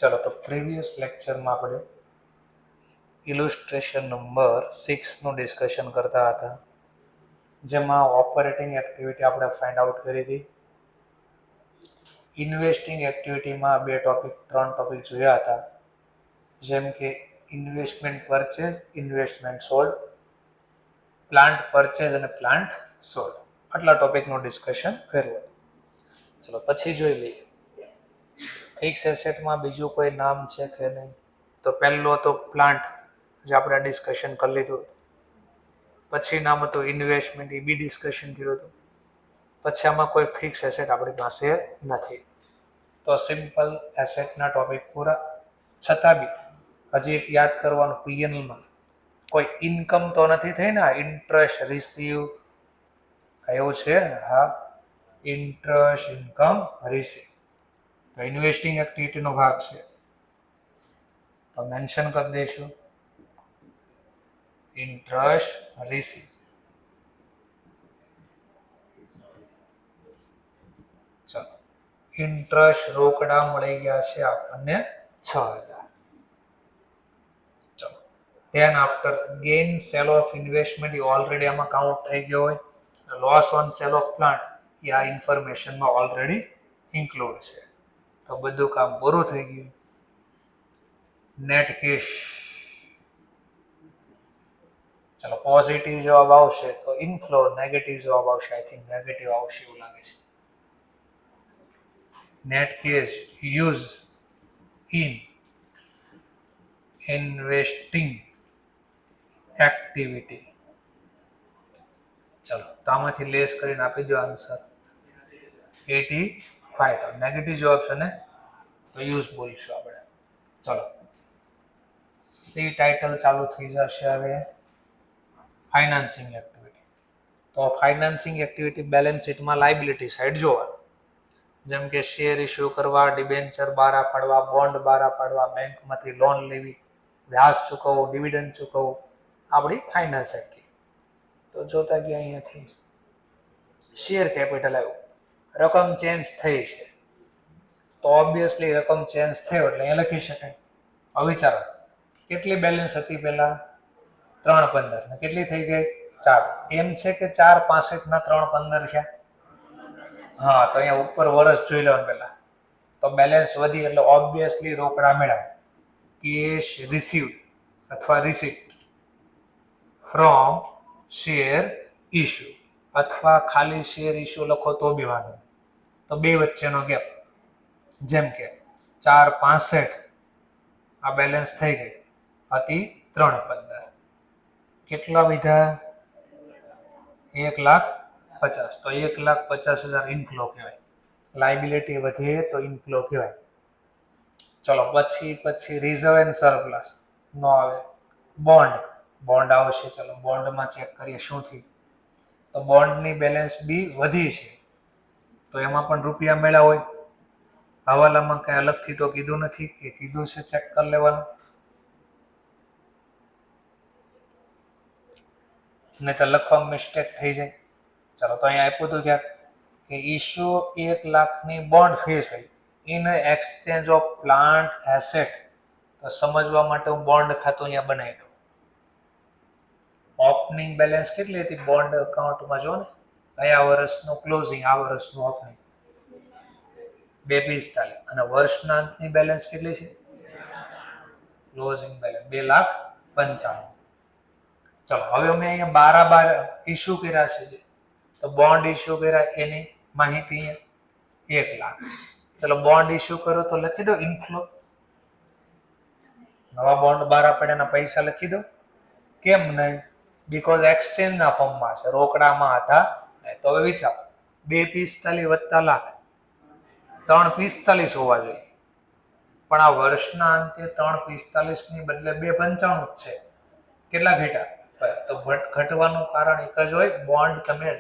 ચલો તો પ્રીવિયસ લેક્ચરમાં આપણે ઇલુસ્ટ્રેશન નંબર 6 નું ડિસ્કશન કરતા હતા, જેમાં ઓપરેટિંગ એક્ટિવિટી આપણે ફાઇન્ડ આઉટ કરી હતી. ઇન્વેસ્ટિંગ એક્ટિવિટીમાં ત્રણ ટોપિક જોયા હતા, જેમ કે investment purchase, investment sold, plant purchase અને પ્લાન્ટ સોલ્ડ. આટલા ટોપિકનું ડિસ્કશન કર્યું હતું. ચલો પછી જોઈ લઈએ ફિક્સ એસેટમાં બીજું કોઈ નામ છે કે નહીં. તો પહેલો હતો પ્લાન્ટ, જે આપણે ડિસ્કશન કરી લીધું. પછી નામ હતું ઇન્વેસ્ટમેન્ટ, એ બી ડિસ્કશન કર્યું હતું. પછી આમાં કોઈ ફિક્સ એસેટ આપણી પાસે નથી. તો સિમ્પલ એસેટના ટોપિક પૂરા. છતાં બી હજી એક યાદ કરવાનું, પીએનએલમાં કોઈ ઇન્કમ તો નથી થઈ ને. ઇન્ટરેસ્ટ રિસીવ એવું છે, હા, ઇન્ટરેસ્ટ ઇન્કમ રિસીવ. તો ઇન્વેસ્ટિંગ એક્ટિવિટીનો ભાગ છે, તો મેન્શન કરી દઈશું ઇન્ટરેસ્ટ રિસીવ. ચલો, ઇન્ટરેસ્ટ રોકડા મળી ગયા છે આપણને 6000. ચલો, then after gain sale of investment, એ ઓલરેડી આમાં કાઉન્ટ થઈ ગયો હોય. Loss on sale of plant, એ આ ઇન્ફોર્મેશનમાં ઓલરેડી ઇન્ક્લુડ છે. તો બધું કામ પૂરું થઈ ગયું. નેટ કેશ, ચલો પોઝિટિવ જવાબ આવશે તો ઇનફ્લો, નેગેટિવ જવાબ આવશે આઈ થિંક નેગેટિવ આવશે એવું લાગે છે. Net cash use in investing activity. ચલો તો આમાંથી લેસ કરીને આપી દો આન્સર 85. તો નેગેટિવ જવાબ છે ને, તો યુઝ બોલશું આપણે. ચલો સી ટાઇટલ ચાલુ થઈ જશે હવે. Financing activity. તો ફાઇનાન્સિંગ એક્ટિવિટી બેલેન્સ શીટમાં લાયબિલિટી સાઈડ જોવાનું, જેમ કે શેર ઇસ્યુ કરવા, ડિબેન્ચર બહાર પાડવા, બોન્ડ બહાર પાડવા, બેંકમાંથી લોન લેવી, વ્યાજ ચૂકવવું, ડિવિડન્ડ ચૂકવવું, આપણી ફાઇનાન્સ એક્ટિવિટી. તો જોતા ગયા અહીંયાથી શેર કેપિટલ આવ્યું, રકમ ચેન્જ થઈ છે, તો ઓબ્વિયસલી રકમ ચેન્જ થયો એટલે અહીંયા લખી શકાય. હવે વિચારો કેટલી બેલેન્સ હતી પહેલા 315 ને કેટલી થઈ ગઈ 4. એમ છે કે 465 ના 315 છે. હા, તો અહીંયા ઉપર વર્ષ જોઈ લેવાનું પહેલા. તો બેલેન્સ વધી એટલે ઓબ્વિયસલી રોકડા મેળવ્યા. કેશ રિસીવ્ડ અથવા રિસીપ્ટ ફ્રોમ શેર ઇશ્યુ, અથવા ખાલી શેર ઇશ્યુ લખો તો બી વાંધો. તો બે વચ્ચેનો ગેપ, જેમ કે 465 આ બેલેન્સ થઈ ગઈ હતી 315. કેટલા વિધા 1,50,000. તો 1,50,000 ઇનફ્લો કહેવાય. લાયબિલિટી વધે તો ઇનફ્લો કહેવાય. ચલો પછી રિઝર્વ એન્ડ સરપ્લસ નો આવે. બોન્ડ આવશે. ચલો બોન્ડમાં ચેક કરીએ શું થયું. તો બોન્ડની બેલેન્સ બી વધી છે, તો એમાં પણ રૂપિયા મેળા હોય. હવાલામાં કઈ અલગથી તો કીધું નથી, કે કીધું છે ચેક કરી લેવાનું. નહીં તો લખવામાં મિસ્ટેક થઈ જાય. ચલો તો અહીંયા આપ્યું હતું ક્યાંક કે ઇશ્યુ 1 લાખની બોન્ડ ફીસ હોય in exchange of plant asset. તો સમજવા માટે હું બોન્ડ ખાતું અહીંયા બનાવી દઉં. ઓપનિંગ બેલેન્સ કેટલી હતી બોન્ડ અકાઉન્ટમાં, જો ને કયા વર્ષનું ક્લોઝિંગ, આ વર્ષનું ઓપનિંગ 245. અને વર્ષના અંતની બેલેન્સ કેટલી છે, ક્લોઝિંગ બેલેન્સ 2,95,000. ચલો હવે અમે અહીંયા 12 ઇસ્યુ કર્યા છે, તો બોન્ડ ઇસ્યુ કર્યા એની માહિતી 1 લાખ. ચલો બોન્ડ ઇસ્યુ કરો તો લખી દો ઇનફ્લો. નવા બોન્ડ બહાર પડ્યાના પૈસા લખી દો. કેમ નહીં? બીકોઝ એક્સચેન્જના ફોર્મમાં છે, રોકડામાં હતા નહીં. તો હવે વિચારો 245 વત્તા લાખ 345 હોવા જોઈએ, પણ આ વર્ષના અંતે 345 ની બદલે 295 જ છે. કેટલા ઘટ્યા? તો ઘટવાનું કારણ એક જ હોય, બોન્ડ તમે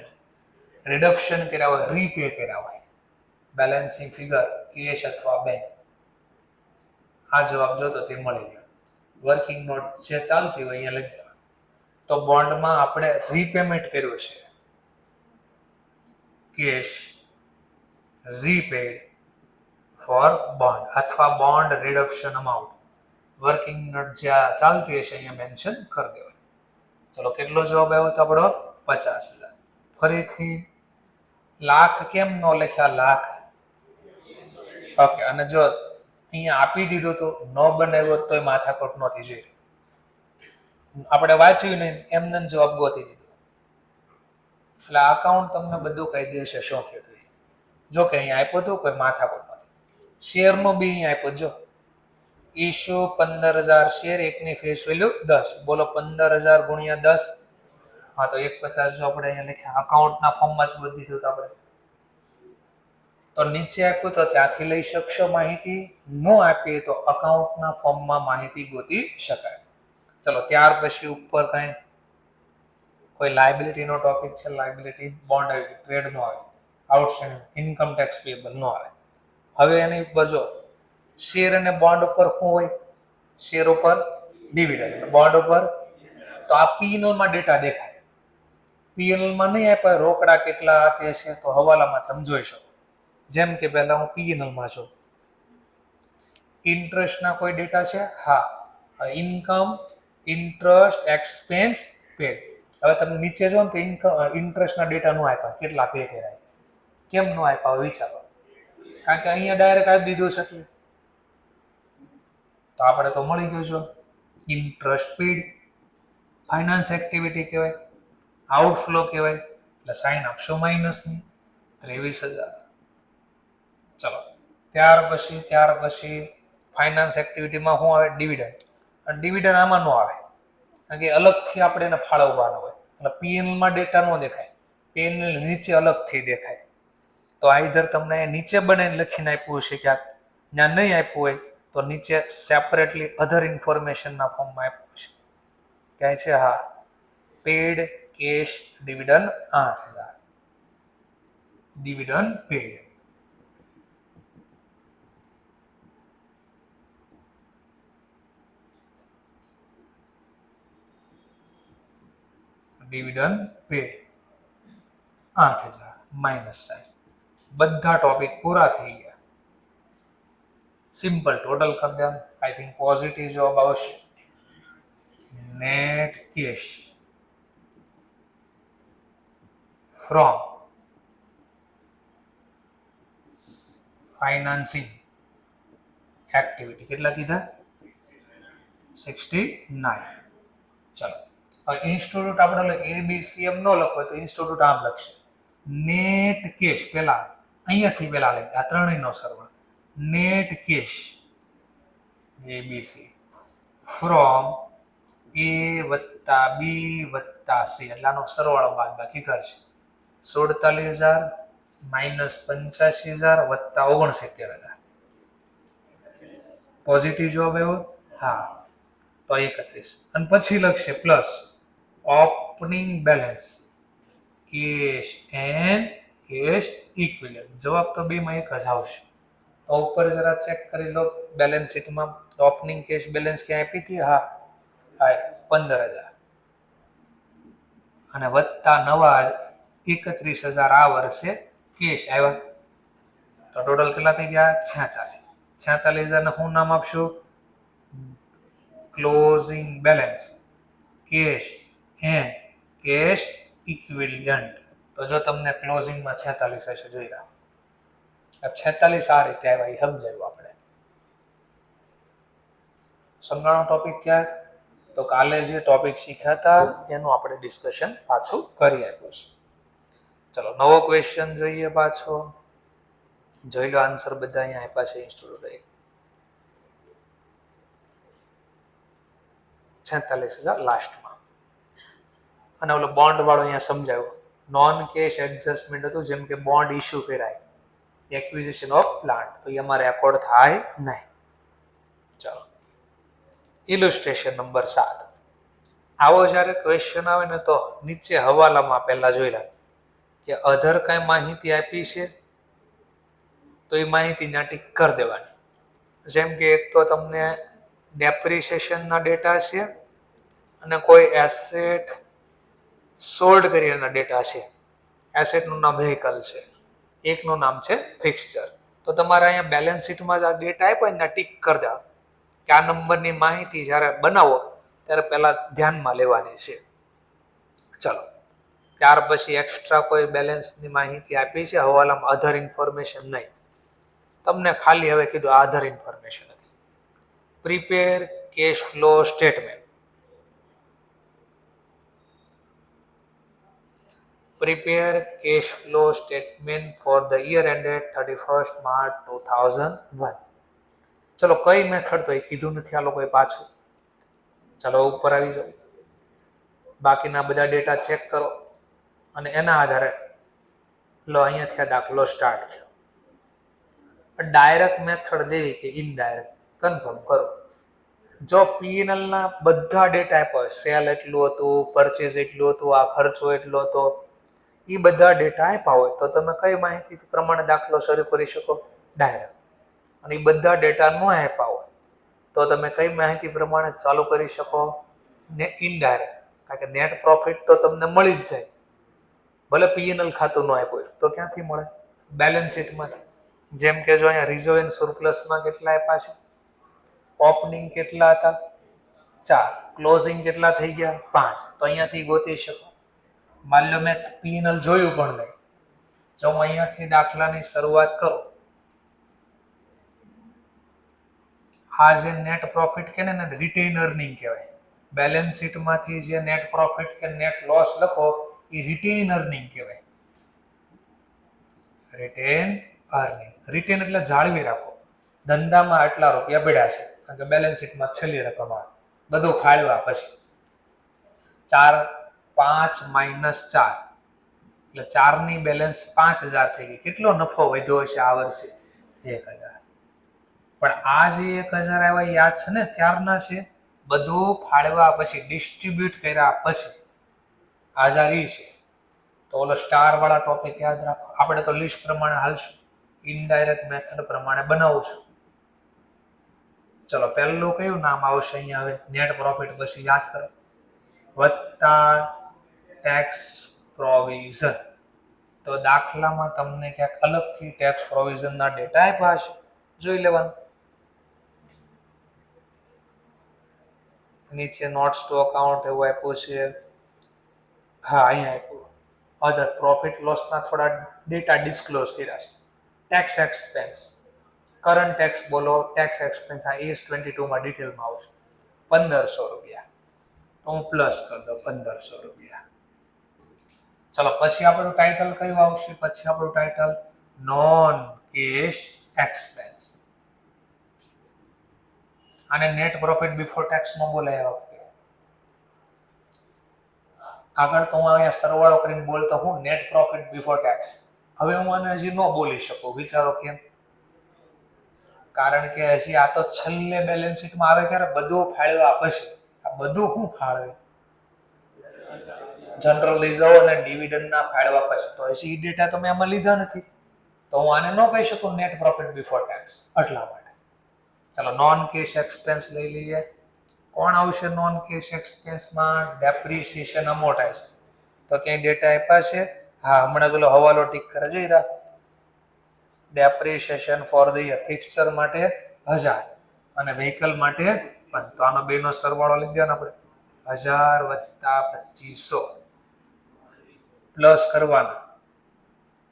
રિડક્શન કર્યા હોય, રીપે કર્યા હોય. બેલેન્સિંગ ફિગર કેશ અથવા બેંક, આ જવાબ જોતો તે મળી ગયો. વર્કિંગ નોટ જે ચાલતી હોય અહીંયા લખી દેવા. તો બોન્ડમાં આપણે રીપેમેન્ટ કર્યું છે, કેશ રીપેડ ફોર બોન્ડ અથવા bond reduction amount working note જ્યાં ચાલતી હશે અહીંયા મેન્શન કરી દેવાય. ચલો કેટલો જવાબ આવ્યો તો આપણો 50,000. ફરીથી લાખ કેમ ન લખ્યા લાખ? ઓકે, અને જો અહીંયા આપી દીધું તો ન બનાવ્યો તોય માથાકૂટ નહોતી જોઈ. આપણે વાંચ્યું નહીં એમને જવાબ ગોતી દીધો. એટલે અકાઉન્ટ તમને બધું કહી દેશે શું થયું. જો કે અહીંયા આપ્યું હતું કોઈ માથાકૂટ નથી. શેરનો બી અહીંયા આપ્યો જો ઇશ્યુ 15,000 શેર, એકની ફેસ વેલ્યુ 10. બોલો 15,000 ગુણ્યા 10. હા તો 150 જો આપણે અહીંયા લખ્યા અકાઉન્ટના ફોર્મમાં જ બધી દીધું આપણે. તો નીચે આપ્યું તો ત્યાંથી લઈ શકશો માહિતી, ન આપીએ તો અકાઉન્ટના ફોર્મમાં માહિતી ગોતી શકાય. ચલો ત્યાર પછી ઉપર કઈ કોઈ લાયબિલિટીનો ટોપિક છે. લાયબિલિટી બોન્ડ આવી, ટ્રેડ નો આવે, આઉટસ્ટેન્ડિંગ, ઇન્કમ ટેક્સ પેયેબલ નો આવે. હવે એની ઉપર જો શેર અને બોન્ડ ઉપર શું હોય? શેર ઉપર ડિવિડન્ડ, બોન્ડ ઉપર તો આ P&L માં ડેટા દેખાય. P&L માં નહીં આપ્યા રોકડા કેટલા તે છે તો હવાલામાં તમે જોઈ શકો. જેમ કે પહેલા હું P&L માં છું. ઇન્ટરેસ્ટ ના કોઈ ડેટા છે? હા, ઇન્કમ, ઇન્ટરેસ્ટ, એક્સપેન્સ, પેડ. હવે તમે નીચે જો ને તો ઇન્ટરેસ્ટ ના ડેટા નો આપ્યા, કેટલા પે કર્યા. કેમ નો આપ્યા વિચારો? કારણ કે અહીંયા ડાયરેક્ટ આપી દીધું છે એટલે. તો આપણે તો મળી ગયું છે. ઇન્ટરેસ્ટ પેડ ફાઇનાન્સ એક્ટિવિટી કહેવાય, આઉટફ્લો કહેવાય, એટલે સાઇન આપશો માઇનસની 23,000. ચલો ત્યાર પછી ફાઇનાન્સ એક્ટિવિટીમાં શું આવે? ડિવિડન્ડ. અને ડિવિડન્ડ આમાં નો આવે કારણ કે અલગથી આપણે એને ફાળવવાનો હોય. એટલે P&L માં ડેટા નો દેખાય, P&L નીચે અલગથી દેખાય. તો આઈધર તમને નીચે બનાવીને લખીને આપ્યું છે ક્યાંક, ત્યાં નહીં આપ્યું હોય તો નીચે સેપરેટલી અધર ઇન્ફોર્મેશનના ફોર્મમાં આપ્યું છે. ક્યાંય છે? હા, paid cash dividend 8,000. Dividend paid. Dividend paid 8,000 minus sign. બધા ટોપિક પૂરા થઈ ગયા. સિમ્પલ ટોટલ કરી દે. આઈ થિંક પોઝિટિવ જવાબ આવશે. Net cash from financing activity કેટલા કીધા? 69. ચલો ઇન્સ્ટિટ્યૂટ આપણે ABCM નો લખો તો ઇન્સ્ટિટ્યૂટ આમ લખશે. નેટ કેશ પેલા અહીંયાથી પેલા લખી આ ત્રણેયનો સરવાળો. Net cash ABC from A વત્તા B વત્તા C એટલાનો સરવાળો બાદબાકી કરશે. 47,000 માઇનસ 85,000 વત્તા 69,000. પોઝિટિવ જવાબ આવ્યો? હા, તો 31. અને પછી લખશે plus opening balance cash and cash equivalent. જવાબ તો બેમાં એક જ આવશે. તો ઉપર જરા ચેક કરી લો બેલેન્સ શીટમાં ઓપનિંગ કેશ બેલેન્સ ક્યાં આપી હતી? હા, 15,000 અને વત્તા નવા 31,000 આ વર્ષે કેશ આવ્યા. તો ટોટલ કેટલા થઈ ગયા? 46. 46,000 ને હું નામ આપશું? Closing balance cash and cash equivalent. તો જો તમને ક્લોઝિંગમાં 46 હશે જોઈ રહ્યા. 46 આ રીતે આવ્યા એ સમજાયું આપણે. સમજાણો ટોપિક ક્યાં? તો કાલે જે ટોપિક શીખ્યા હતા એનું આપણે ડિસ્કશન પાછું કરી આપ્યું છે. ચલો નવો ક્વેશ્ચન જોઈએ પાછો. જોઈ લો આન્સર બધા અહીંયા આપ્યા છે ઇન્સ્ટિટ્યૂટ. 46,000 લાસ્ટમાં. અને ઓલો બોન્ડ વાળો અહીંયા સમજાવ્યો. નોન કેશ એડજસ્ટમેન્ટ હતું, જેમ કે બોન્ડ ઇસ્યુ કરાય, એક્વિઝિશન ઓફ પ્લાન્ટ, તો એ અમારે રેકોર્ડ થાય નહીં. ચાલો ઇલુસ્ટ્રેશન નંબર 7. આવો જ્યારે ક્વેશ્ચન આવે ને તો નીચે હવાલામાં પહેલા જોઈ લે કે અધર કઈ માહિતી આપી છે તો એ માહિતી ત્યાં ટીક કરી દેવાની. જેમ કે એક તો તમને ડેપ્રિસિએશનના ડેટા છે અને કોઈ એસેટ સોલ્ડ કરીને ડેટા છે. એસેટનું નામ વ્હીકલ છે, એકનું નામ છે ફિક્સચર. તો તમારે અહીંયા બેલેન્સ શીટમાં જ આ ડેટા આપ્યો ને ટીક કરી દો કે આ નંબરની માહિતી જ્યારે બનાવો ત્યારે પહેલા ધ્યાનમાં લેવાની છે. ચલો, ત્યાર પછી એક્સ્ટ્રા કોઈ બેલેન્સની માહિતી આપી છે હવાલામાં, અધર ઇન્ફોર્મેશન નહીં, તમને ખાલી હવે કીધું આધાર ઇન્ફોર્મેશન હતી. Prepare cash flow statement. Prepare cash flow statement for the year ended 31st March 2001. ચલો, કઈ મેથડ તો એ કીધું નથી આ લોકોએ પાછું. ચલો ઉપર આવી જાઓ, બાકીના બધા ડેટા ચેક કરો અને એના આધારે લો અહીંયાથી આ દાખલો સ્ટાર્ટ થયો. ડાયરેક્ટ મેથડ દેવી કે ઇનડાયરેક્ટ કન્ફર્મ કરો. જો P&L ના બધા ડેટા આપ્યા હોય, સેલ એટલું હતું, પરચેઝ એટલું હતું, આ ખર્ચો એટલો હતો, એ બધા ડેટા આપ્યા હોય તો તમે કઈ માહિતી પ્રમાણે દાખલો શરૂ કરી શકો? ડાયરેક્ટ. અને એ બધા ડેટા ન આપ્યા હોય તો તમે કઈ માહિતી પ્રમાણે ચાલુ કરી શકો? ને ઇનડાયરેક્ટ. કારણ કે નેટ પ્રોફિટ તો તમને મળી જ જાય, ભલે P&L ખાતું ન આપ્યું તો ક્યાંથી મળે? બેલેન્સ શીટમાંથી. જેમ કે જો અહીંયા રિઝર્વ એન્ડ સરપ્લસમાં કેટલા આપ્યા છે? ઓપનિંગ કેટલા હતા? 4. ક્લોઝિંગ કેટલા થઈ ગયા? 5. તો અહીંયાથી ગોતી શકો. માની લો મેં P&L જોયું પણ નહીં, જો હું અહીંયાથી દાખલાની શરૂઆત કરું, આ જે નેટ પ્રોફિટ કે ને રિટેન અર્નિંગ કહેવાય. બેલેન્સ શીટમાંથી જે નેટ પ્રોફિટ કે નેટ લોસ લખો એ રિટેન અર્નિંગ કહેવાય. Written earning. રિટેન એટલે જાળવી રાખો. ધંધામાં આટલા રૂપિયા પડ્યા છે, કારણ કે બેલેન્સ શીટમાં છેલ્લી રકમ આવે, બધું ફાળવા પછી 4, 5 -4 એટલે 4 ની બેલેન્સ 5000 થઈ ગઈ. કેટલો નફો વધ્યો હશે આ વર્ષે? 1000. પણ આ જે 1000 આવ્યા યાદ છે ને ક્યારના છે? બધું ફાળવા પછી, ડિસ્ટ્રીબ્યુટ કર્યા પછી 1000 છે. તો ઓલો સ્ટાર વાળા ટોપિક યાદ રાખો. આપણે તો લિસ્ટ પ્રમાણે હાલશું, ઇનડાયરેક્ટ મેથડ પ્રમાણે બનાવું છું. ચલો, પહેલું કયું નામ આવશે અહીંયા? હવે નેટ પ્રોફિટ પછી યાદ કરો, વત્તા ટેક્સ પ્રોવિઝન. તો દાખલામાં તમને ક્યાંક અલગથી ટેક્સ પ્રોવિઝનના ડેટા આપ્યા હશે, જોઈ લેવાનું. નીચે નોટ્સ ટુ અકાઉન્ટ એવું આપ્યું છે. હા, અહીંયા આપ્યું. અધર પ્રોફિટ લોસના થોડા ડેટા ડિસ્ક્લોઝ કર્યા છે. ટેક્સ એક્સપેન્સ, કરંટ ટેક્સ બોલો, ટેક્સ એક્સપેન્સ આ AS-22 માં ડિટેલમાં આવશે. 1500 રૂપિયા. તો હું પ્લસ કરી દઉં 1500 રૂપિયા. ચલો, પછી આપણું ટાઇટલ કયું આવશે? પછી આપણું ટાઇટલ નોન કેશ એક્સપેન્સ. આને નેટ પ્રોફિટ બિફોર ટેક્સ નો બોલાય આ વખતે. આગળ તો હું અહીંયા સરવાળો કરીને બોલતો હું નેટ પ્રોફિટ બિફોર ટેક્સ. હવે હું આને હજી ન બોલી શકું. વિચારો કેમ? કારણ કે હજી આ તો છેલ્લે બેલેન્સ શીટમાં આવે ત્યારે બધું ફાળવા પછી. આ બધું શું ફાળવે? જનરલ રિઝર્વ અને ડિવિડન્ડના ફાળવા પછી. તો હજી ડેટા તમે આમાં લીધા નથી, તો હું આને ન કહી શકું નેટ પ્રોફિટ બિફોર ટેક્સ. એટલા માટે ચલો નોન કેશ એક્સપેન્સ લઈ લઈએ. કોણ આવશે નોન કેશ એક્સપેન્સમાં? ડેપ્રિસિએશન, અમોર્ટાઇઝ. તો ક્યાંય ડેટા આપ્યા છે? હા, હમણાં પેલો હવાલો ટીક કરે જોઈ રહ્યા. Depreciation for the year, fixture માટે 1000 અને વ્હીકલ માટે 5. તો આનો બેનો સરવાળો લઈ દેવાનો આપણે. 1000 વત્તા 2500 પ્લસ કરવાના.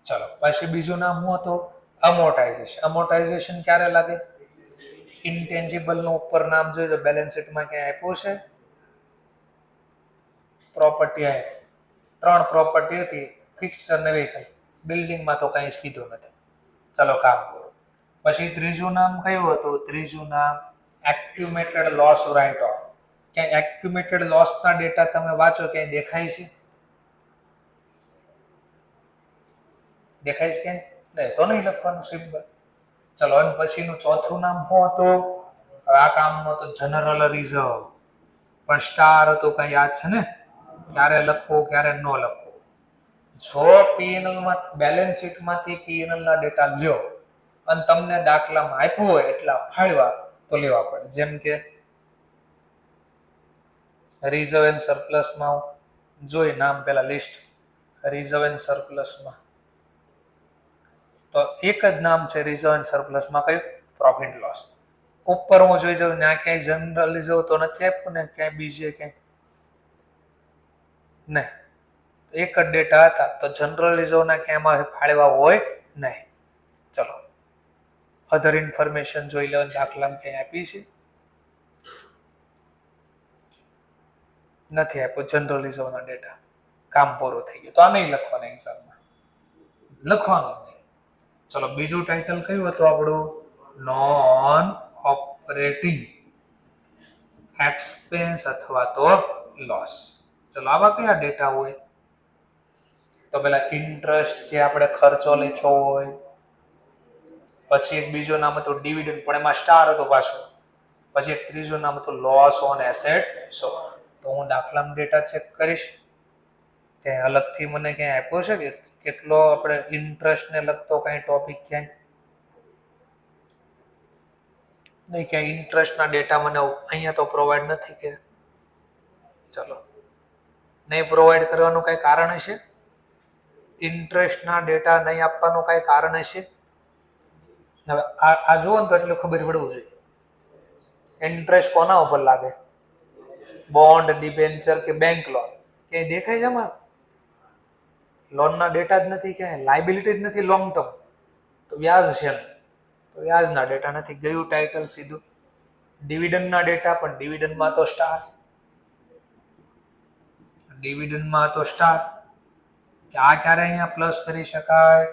ચલો, પછી બીજું નામ શું હતું? અમોર્ટાઇઝેશન. અમોર્ટાઇઝેશન ક્યારે લાગે? ઇન્ટેન્જિબલ નું ઉપર નામ જોઈ તો બેલેન્સ શીટમાં ક્યાં આપ્યું છે? પ્રોપર્ટી આવી. 3 પ્રોપર્ટી હતી, ફિક્સચર ને વ્હીકલ. બિલ્ડિંગમાં તો કંઈ જ કીધું નથી. ચલો કામ કરો. પછી ત્રીજું નામ કયું હતું? ત્રીજું નામ એક્યુમેટેડ લોસ રાઇટ ઓફ. ક્યાંય એક્યુમેટેડ લોસના ડેટા તમે વાંચો ક્યાંય દેખાય છે? દેખાય છે ક્યાંય? નહીં, તો નહીં લખવાનું, સિમ્પલ. ચલો, અને પછીનું ચોથું નામ શું હતું? આ કામનો તો જનરલ રિઝર્વ, પણ સ્ટાર હતું. કઈ યાદ છે ને? ક્યારે લખવું ક્યારે ન લખવું. જો P&L માં બેલેન્સ શીટમાંથી P&L ના ડેટા લ્યો અને તમને દાખલામાં આપ્યું હોય એટલા ફાળવા તો લેવા પડે. જેમ કે રિઝર્વ એન્ડ સરપ્લસમાં જોઈ નામ પેલા લિસ્ટ. રિઝર્વ એન્ડ સરપ્લસમાં તો એક જ નામ છે રિઝર્વ એન્ડ સરપ્લસમાં, કયું? Profit loss. ઉપર હું જોઈ જાઉં ત્યાં ક્યાંય જનરલ રિઝર્વ તો નથી આપ્યું ને ક્યાંય બીજે ક્યાંય? નહીં. એક જ ડેટા હતા તો જનરલ રિઝર્વના ક્યાંય ફાળવા હોય નહીં. ચલો અધર ઇન્ફોર્મેશન જોઈ લો. દાખલામાં ક્યાંય આપી છે? નથી આપ્યો જનરલ રિઝર્વનો ડેટા. કામ પૂરું થઈ ગયું. તો આ નહીં લખવાના એક્ઝામમાં, લખવાનું જ નહીં. ચલો બીજું ટાઇટલ કયું હતું આપણું? નોન ઓપરેટિંગ એક્સપેન્સ અથવા તો લોસ. ચલો આવા કયા ડેટા હોય? તો પેલા ઇન્ટરેસ્ટ જે આપણે ખર્ચો લખ્યો હોય, પછી એક બીજું નામ હતું ડિવિડન્ડ પણ એમાં સ્ટાર હતો પાછો, પછી એક ત્રીજું નામ હતું લોસ ઓન એસેટ. તો હું દાખલામાં ડેટા ચેક કરીશ કે અલગથી મને ક્યાંય આપ્યો છે કે કેટલો આપણે ઇન્ટરેસ્ટ ને લગતો કઈ ટોપિક ક્યાંય નહીં, ક્યાંય ઇન્ટરેસ્ટના ડેટા મને અહીંયા તો પ્રોવાઈડ નથી કે. ચલો નહીં પ્રોવાઈડ કરવાનું કઈ કારણ હશે? ઇન્ટરેસ્ટના ડેટા નહીં આપવાનું કઈ કારણ હશે? હવે આ જુઓ ને તો એટલે ખબર પડવું જોઈએ. ઇન્ટરેસ્ટ કોના ઉપર લાગે? બોન્ડ, ડિબેન્ચર કે બેંક લોન? ક્યાંય દેખાય છે એમાં? લોનના ડેટા જ નથી ક્યાંય, લાયબિલિટી જ નથી લોંગ ટર્મ. તો વ્યાજ છે, તો વ્યાજના ડેટા નથી. ગયું ટાઇટલ સીધું. ડિવિડન્ડના ડેટા, પણ ડિવિડન્ડમાં તો સ્ટાર, ડિવિડન્ડમાં તો સ્ટાર. કે આ ક્યારે અહીંયા પ્લસ કરી શકાય?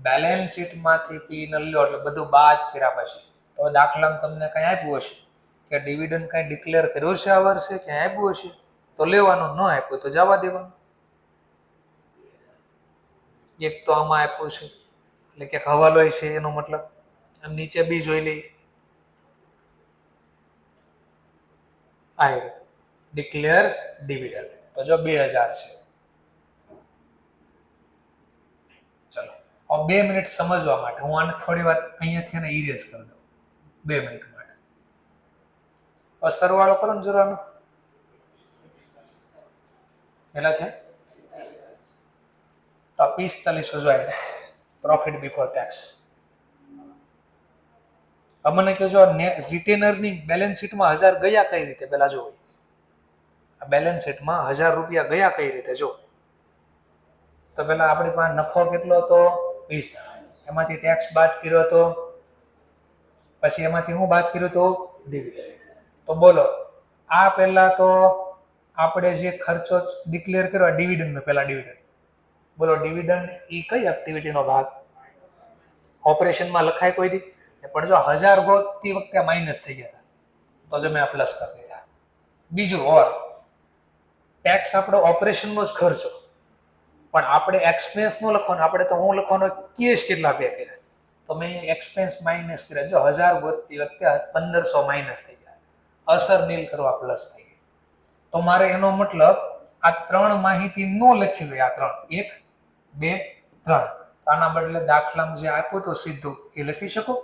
બેલેન્સ શીટમાંથી પી ન લો એટલે બધું બાદ કર્યા પછી. તો દાખલામાં તમને કઈ આપ્યું હશે કે ડિવિડન્ડ કઈ ડિક્લેર કર્યો છે આ વર્ષે, ક્યાંય આપ્યું હશે તો લેવાનું, ન આપ્યું તો જવા દેવાનું. એક તો આમાં આપ્યું છે એટલે કે હવાલો છે, એનો મતલબ નીચે બી જોઈ લઈએ. આ ડિક્લેર ડિવિડન્ડ, તો જો 2000 છે. ચલો હવે 2 મિનિટ સમજવા માટે હું આને થોડી વાર અહીંયાથી એને ઇરેઝ કરી દઉં 2 મિનિટ માટે. સરવાળો કરો ને જોરાનો પેલા છે તો 45 જોઈએ પ્રોફિટ બિફોર ટેક્સ. મને કહેજો રિટેનરની બેલેન્સ શીટમાં 1000 ગયા કઈ રીતે? પેલા જો બેલેન્સ શીટમાં 1000 રૂપિયા ગયા કઈ રીતે જો. તો પેલા આપણી પાસે નફો કેટલો હતો? 20. એમાંથી ટેક્સ બાદ કર્યો હતો, પછી એમાંથી હું બાદ કર્યું હતું? ડિવિડન્ડ. તો બોલો આ પહેલા તો આપણે જે ખર્ચો ડિક્લેર કર્યો ડિવિડન્ડ, પહેલા ડિવિડન્ડ. બોલો ડિવિડન્ડ એ કઈ એક્ટિવિટીનો ભાગ? ઓપરેશનમાં લખાય કોઈ દી? પણ જો 1000 ગોતતી વખતે માઇનસ થઈ ગયા તો જ મેં આ પ્લસ કરી દીધા. બીજું ઓર ટેક્સ આપણો ઓપરેશનનો જ ખર્ચો, પણ આપણે એક્સપેન્સ નો લખવાનો. આપણે તો હું લખવાનો કેશ કેટલા પે કર્યા, તો મેં એક્સપેન્સ માઇનસ કર્યા. જો 1000 ગોતતી વખતે 1500 માઇનસ થઈ ગયા, અસર નીલ કરવા પ્લસ થઈ ગઈ. તો મારે એનો મતલબ આ 3 માહિતી નો લખી હોય, આ 3 1 2 3. આના બદલે દાખલામાં જે આપ્યું તો સીધું એ લખી શકો.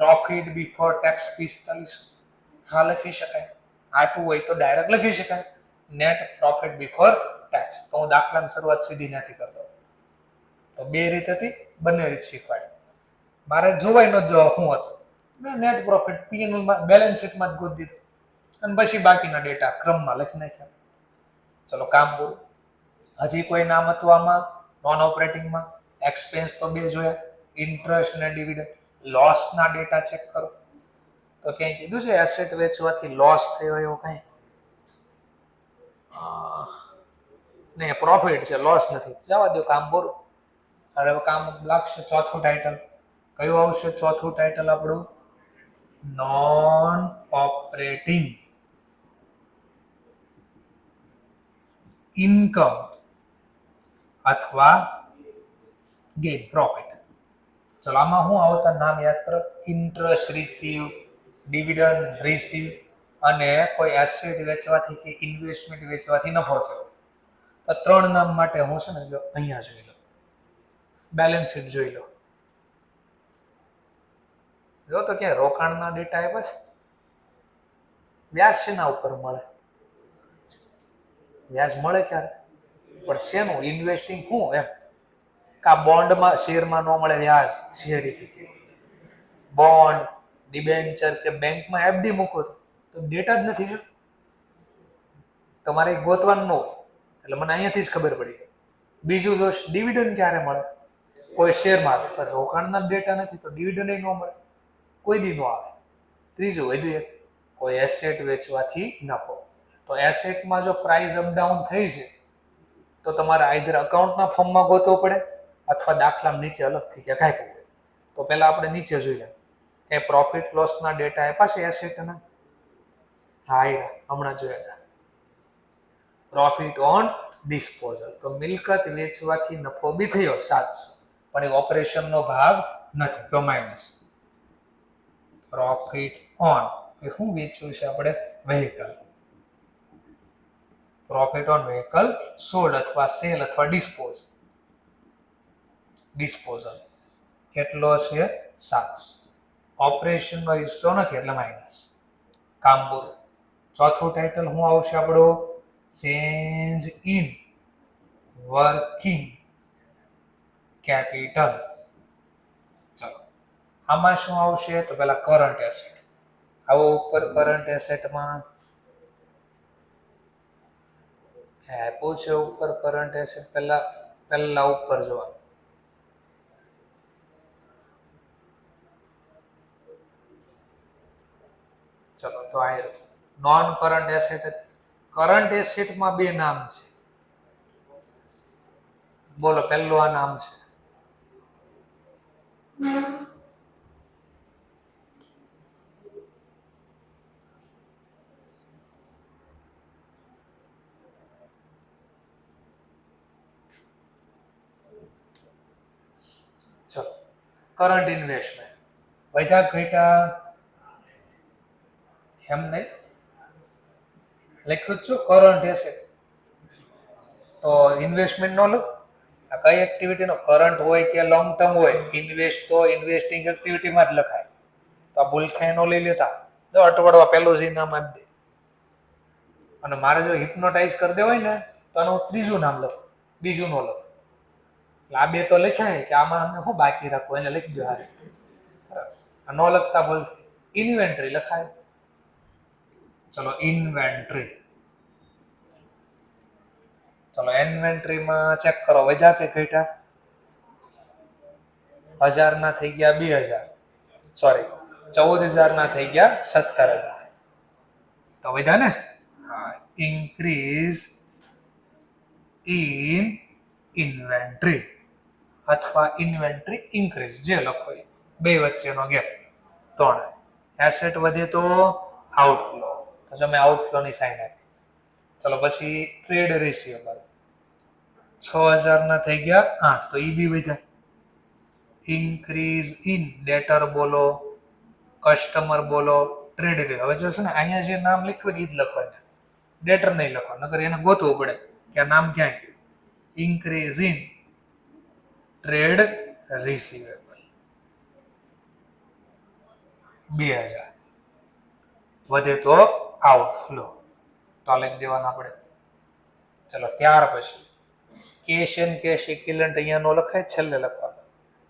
Profit before tax 45. હા લખી શકાય. આપ્યું હોય તો ડાયરેક્ટ લખી શકાય નેટ પ્રોફિટ બિફોર ટેક્સ. તો હું દાખલાની શરૂઆત સીધી નથી કરતો. તો 2 રીત હતી, બંને રીત શીખવાડી. મારે જોવાય ન જોવા શું હતું, મેં નેટ પ્રોફિટ પીએનએલ બેલેન્સ શીટમાં જ ગોતી દીધું અને પછી બાકીના ડેટા ક્રમમાં લખી નાખ્યા. ચલો કામ પૂરું. હજી કોઈ નામ હતું આમાં નોન ઓપરેટિંગમાં? એક્સપેન્સ તો 2 જોયા, ઇન્ટરેસ્ટ અને ડિવિડન્ડ. લોસના ડેટા ચેક કરો તો ક્યાંય કીધું છે એસેટ વેચવાથી લોસ થયો એવો કઈ? નહીં, પ્રોફિટ છે, લોસ નથી. જવા દો, કામ પૂરું. હવે કામ લાગશે ચોથું ટાઇટલ. કયું આવશે ચોથું ટાઇટલ આપણું? નોન ઓપરેટિંગ ઇન્કમ અથવા ગેઇન, પ્રોફિટ. ચલો આમાં હું આવતા નામ યાદ કરો. ઇન્ટરેસ્ટ રિસીવ, ડિવિડન્ડ રિસીવ અને કોઈ એસેટ વેચવાથી કે ઇન્વેસ્ટમેન્ટ વેચવાથી નફો થયો. તો 3 નામ માટે હું છે ને જો અહીંયા જોઈ લો, બેલેન્સ શીટ જોઈ લો. જો તો ક્યાં રોકાણના ડેટા આપ્યા છે? વ્યાજ શેના ઉપર મળે? વ્યાજ મળે ક્યારે? પણ શેનું? ઇન્વેસ્ટિંગ શું એમ? આ બોન્ડમાં શેરમાં ન મળે વ્યાજ, શેર ઇક્વિટી, બોન્ડ, ડિબેન્ચર કે બેંકમાં એફડી મૂકો તો ડેટા જ નથી. જો તમારે ગોતવાનું ન હોય એટલે મને અહીંયાથી જ ખબર પડી. બીજું જો ડિવિડન્ડ ક્યારે મળે, કોઈ શેરમાં પણ રોકાણના ડેટા નથી તો ડિવિડન્ડ ન મળે, કોઈ દી ન આવે. ત્રીજું વધુ એક, કોઈ એસેટ વેચવાથી નફો. તો એસેટમાં જો પ્રાઇસ અપડાઉન થઈ છે તો તમારે આઈધર અકાઉન્ટના ફોર્મમાં ગોતવો પડે અથવા દાખલામાં નીચે અલગથી ક્યાંક આપ્યું હોય. તો પહેલા આપણે નીચે જોઈ લઈએ એ પ્રોફિટ લોસના ડેટા આપ્યા છે એસેટના. હા હમણાં જોયા હતા. પ્રોફિટ ઓન ડિસ્પોઝલ, તો મિલકત વેચવાથી નફો બી થયો 700, પણ એ ઓપરેશનનો ભાગ નથી તો માઇનસ. પ્રોફિટ ઓન એ શું વેચ્યું છે આપણે, vehicle. Profit on vehicle sold અથવા સેલ અથવા ડિસ્પોઝલ કેટલો છે 700. ઓપરેશનનો હિસ્સો નથી એટલે માઇનસ. કામ પૂરું. ચોથું ટાઇટલ શું આવશે આપણું, ચેન્જ ઇન વર્કિંગ કેપિટલ. ચલો આમાં શું આવશે તો પેલા કરંટ એસેટ. આવો ઉપર કરંટ એસેટમાં આપ્યું છે ઉપર કરંટ એસેટ, પહેલા ઉપર જોવાનું. ચલો તો આ નોન કરંટ એસેટ. કરંટ એસેટમાં બે નામ છે. બોલો પહેલું આ નામ છે ચલો કરંટ ઇન્વેસ્ટમેન્ટ. વધ્યા ઘટ્યા એમ નહીં લખ્યું છું કરંટ એસેટ તો ઇન્વેસ્ટમેન્ટ નો લો. આ કઈ એક્ટિવિટીનો કરંટ હોય કે લોંગ ટર્મ હોય, ઇન્વેસ્ટ તો ઇન્વેસ્ટિંગ એક્ટિવિટીમાં જ લખાય. તો આ ભૂલ થાય નો લઈ લેતા. જો અટવાડવા પહેલું જ નામ આપી દે. અને મારે જો હિપ્નોટાઇઝ કરી દે હોય ને તો આનું ત્રીજું નામ લખો, બીજું નો લખો. એટલે આ બે તો લખ્યા કે આમાં અમે શું બાકી રાખવું, એને લખી દો. હારે ન લખતા ભૂલ. ઇન્વેન્ટરી લખાય. ચલો ઇન્વેન્ટરી. ચલો ઇન્વેન્ટરીમાં ચેક કરો વધ્યા કે ઘટ્યા. 1000 ના થઈ ગયા 2000, સોરી 14000 ના થઈ ગયા 17000. તો વધ્યા ને. હા, ઇન્ક્રીઝ ઇન ઇન્વેન્ટરી અથવા ઇન્વેન્ટરી ઇન્ક્રીઝ, જે લખો એ બે વચ્ચેનો ગેપ. 3 એસેટ વધે તો આઉટફ્લો, તો તમે આઉટફ્લો ની સાઇન આપી. ચલો પછી ટ્રેડ રિસીવેબલ 6000 ના થઈ ગયા 8, તો ઈ બી વધ્યા. ઇન્ક્રીઝ ઇન ડેટર બોલો, કસ્ટમર બોલો, ટ્રેડ. હવે જો છે ને અહીંયા જે નામ લખ્યું એ જ લખવાનું, ડેટર નહીં લખવાનું, નકર એને ગોતવું પડે કે આ નામ ક્યાં ગયું. ઇન્ક્રીઝ ઇન ટ્રેડ રિસીવેબલ 2000 વધે તો આઉટફ્લો, તો લખી દેવાના આપણે. ચલો ત્યાર પછી કેશ એન્ડ કેશ ઇક્વિવલન્ટ અહીંયા નો લખાય, છેલ્લે લખવાનું.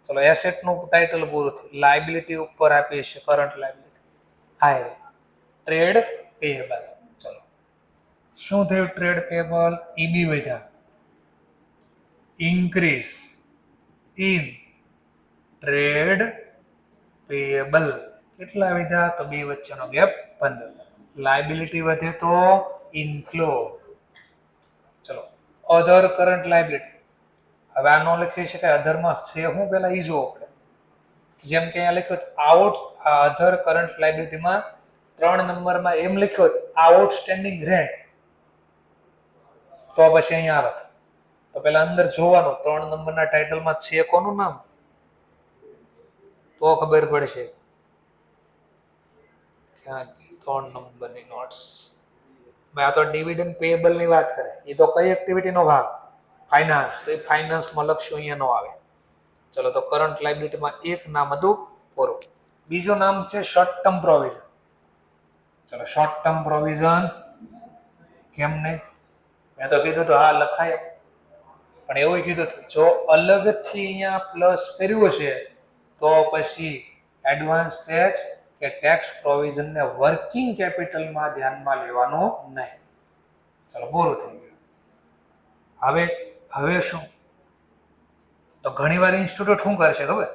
ચલો એસેટ નું ટાઇટલ પૂરું થયું. લાયબિલિટી ઉપર આપીએ છીએ કરંટ લાયબિલિટી. હાય ટ્રેડ પેયેબલ. ચલો શું થયું ટ્રેડ પેયેબલ, ઈબી વધ્યા. ઇન્ક્રીઝ ઇન ટ્રેડ પેયેબલ કેટલા વધ્યા તો બે વચ્ચેનો ગેપ 15. લાયબિલિટી વધે તો ઇનફ્લો. ચલો અધર કરંટ લાયબિલિટી. હવે આ નો લખી શકાય, અધરમાં છે હું પેલા ઈ જોવો પડે. જેમ કે અહીંયા લખ્યું આઉટ અધર કરંટ લાયબિલિટીમાં 3 નંબરમાં એમ લખ્યું આઉટસ્ટેન્ડિંગ રેન્ટ, તો પછી અહીંયા આવે તો પેલા અંદર જોવાનું 3 નંબરના ટાઇટલમાં છે કોનું નામ, તો ખબર પડશે. ક્યાં 3 નંબરની નોટ્સ. આ તો ડિવિડન્ડ પેયેબલ ની વાત કરે. એ તો કઈ એક્ટિવિટીનો ભાગ, ફાઇનાન્સ. તો એ ફાઇનાન્સમાં લક્ષ્ય અહીંયા નો આવે. ચલો તો કરંટ લાયબિલિટીમાં એક નામ હતું પૂરું. બીજું નામ છે શોર્ટ ટર્મ પ્રોવિઝન. ચલો શોર્ટ ટર્મ પ્રોવિઝન કેમ નહીં, મેં તો કીધું તો હા લખાય. પણ એવું કીધું હતું જો અલગથી અહીંયા પ્લસ કર્યું છે તો પછી એડવાન્સ ટેક્સ કે ટેક્સ પ્રોવિઝનને વર્કિંગ કેપિટલમાં ધ્યાનમાં લેવાનું નહીં. ચલો પૂરું થઈ ગયું. હવે શું તો ઘણીવાર ઇન્સ્ટિટ્યૂટ શું કરશે ખબર,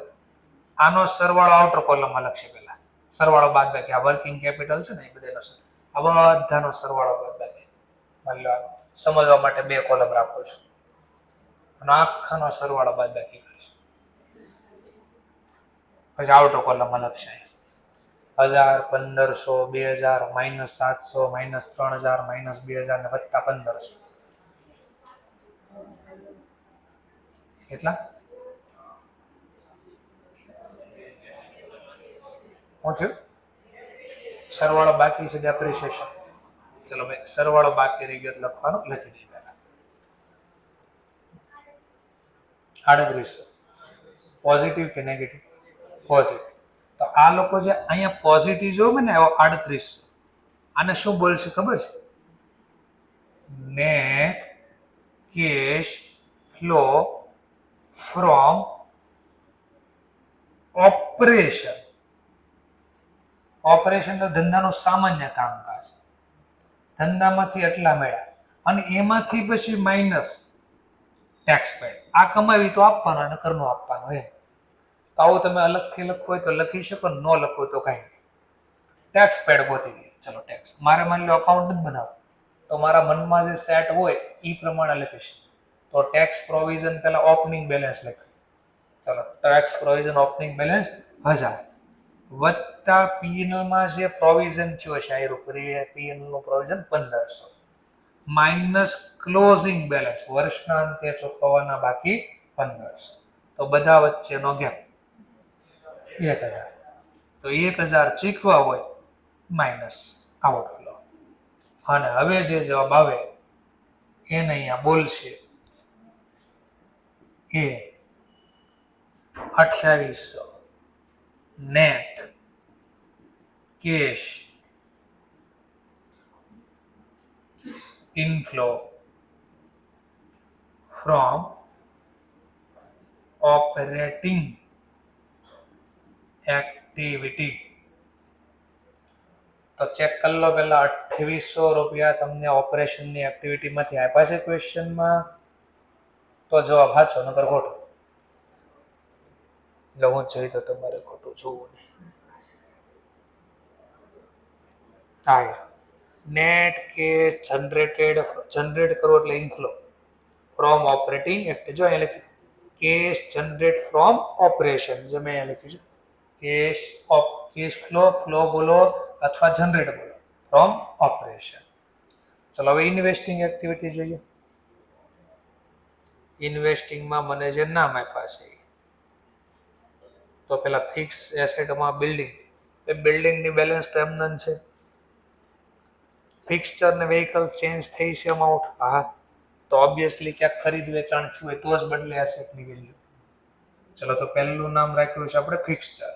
આનો સરવાળો આઉટર કોલમમાં લખશે. પહેલા સરવાળો બાદબાકી આ વર્કિંગ કેપિટલ છે ને એ બધાનો આ બધાનો સરવાળો બાદબાકી માની લો સમજવા માટે 2 કોલમ રાખો છો અને આખાનો સરવાળો બાદબાકી કરીશ. પછી આઉટર કોલમમાં લખશે 1000 1500 2000 -700 -3000 -2000 ને વત્તા 1500 કેટલા શું થયું? સરવાળો બાકી છે ડેપ્રિસિએશન. ચલો ભાઈ સરવાળો બાકી રહી ગયો લખવાનો લખી દઈએ પહેલા 3800 પોઝિટિવ કે નેગેટિવ? પોઝિટિવ. તો આ લોકો જે અહીંયા પોઝિટિવ જોવે ને 3800 આને શું બોલશે ખબર છે? Net cash flow from operation. Operation તો ધંધાનું સામાન્ય કામકાજ, ધંધામાંથી એટલા મળ્યા અને એમાંથી પછી માઇનસ ટેક્સ પેડ. આ કમાવી તો આપવાનો અને કરનું આપવાનું એમ. તો આવું તમે અલગથી લખવું હોય તો લખી શકો, ન લખવું તો કાંઈ નહીં. ટેક્સ પેડ ગોતી દઈએ. ચલો ટેક્સ મારે માની લો અકાઉન્ટ જ બનાવો તો મારા મનમાં જે સેટ હોય એ પ્રમાણે લખીશ. તો ટેક્સ પ્રોવિઝન પહેલા ઓપનિંગ બેલેન્સ લખ્યું. ચલો ટેક્સ પ્રોવિઝન ઓપનિંગ બેલેન્સ 1000 વત્તા પીએનએલમાં જે પ્રોવિઝન થયો છે પીએનએલનું પ્રોવિઝન 1500 માઇનસ ક્લોઝિંગ બેલેન્સ વર્ષના અંતે ચૂકવવાના બાકી 1500. તો બધા વચ્ચેનો ગેપ 1000. તો 1000 ચૂકવા હોય માઇનસ આઉટફ્લો. અને હવે જે જવાબ આવે એને અહીંયા બોલશે એ 2800 net cash inflow from operating activity. તો ચેક કરી લો પહેલા 2800 રૂપિયા તમને ઓપરેશનની એક્ટિવિટીમાંથી આપ્યા છે ક્વેશ્ચનમાં તો જવાબ સાચો નકર ખોટો. એટલે હું જોઈ તો તમારે ખોટું જોવું નહીં. હા નેટ કેશ જનરેટ કરવો એટલે ઇનફ્લો ફ્રોમ ઓપરેટિંગ એક્ટ. જો અહીંયા લખ્યું કેશ જનરેટ ફ્રોમ ઓપરેશન. જે મેં અહીંયા લખ્યું છે કેશ ફ્લો બોલો અથવા જનરેટ બોલો ફ્રોમ ઓપરેશન. ચલો હવે ઇન્વેસ્ટિંગ એક્ટિવિટી જોઈએ. ઇન્વેસ્ટિંગમાં મને જે નામ આપ્યા છે તો પેલા ફિક્સ એસેટમાં બિલ્ડિંગ, એ બિલ્ડિંગની બેલેન્સ તો એમને છે. ફિક્સચર ને વેહિકલ ચેન્જ થઈ છે અમાઉન્ટ, હા તો ઓબ્વિયસલી ક્યાંક ખરીદ વેચાણ થયું હોય તો જ બદલે એસેટની વેલ્યુ. ચલો તો પહેલું નામ રાખ્યું છે આપણે ફિક્સચર.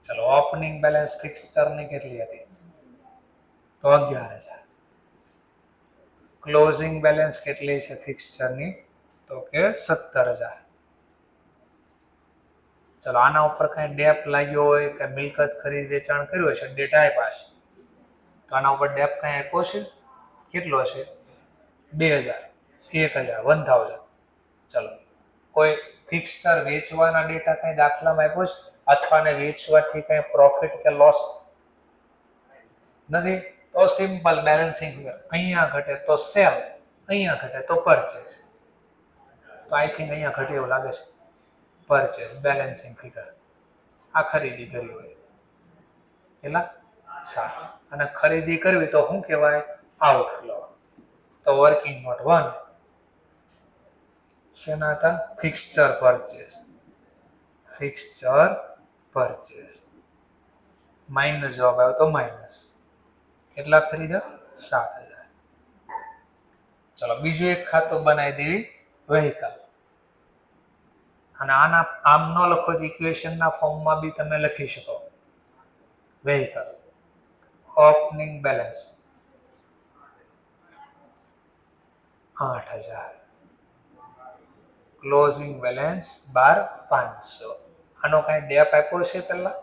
ચલો ઓપનિંગ બેલેન્સ ફિક્સચરની કેટલી હતી તો 11000. ક્લોઝિંગ બેલેન્સ કેટલી છે ફિક્સચરની તો કે 17000. ચલો આના ઉપર કઈ ડેપ લાગ્યો હોય કે મિલકત ખરીદ વેચાણ કર્યું હોય છે ડેટા આપ્યા છે તો આના ઉપર ડેપ કઈ આપ્યો છે કેટલો છે 2000 1000. ચલો કોઈ ફિક્સચર વેચવાના ડેટા કઈ દાખલામાં આપ્યો છે અથવા ને વેચવાથી કઈ પ્રોફિટ કે લોસ નથી તો સિમ્પલ બેલેન્સિંગ ફિગર. અહીંયા ઘટે તો સેલ, અહીંયા ઘટે તો પરચેસ. તો આઈ થિંક અહીંયા ઘટે એવું લાગે છે પરચેસ બેલેન્સિંગ ફિગર. આ ખરીદી કરી હોય કેટલા 7 અને ખરીદી કરવી તો શું કહેવાય આઉટફ્લો. તો વર્કિંગ નોટ 1 શેના હતા fixture purchase. Fixture purchase minus જવાબ આવ્યો તો માઇનસ કેટલા ખરીદ્યા 7000. ચલો બીજું એક ખાતું બનાવી દેવી વેહિકલ. અને આના આમ ન લખો તો ઇક્વેશનના ફોર્મમાં બી તમે લખી શકો vehicle opening balance 8,000. Closing balance 12,500. આનો કાંઈ ડેપ આપ્યો છે પહેલા?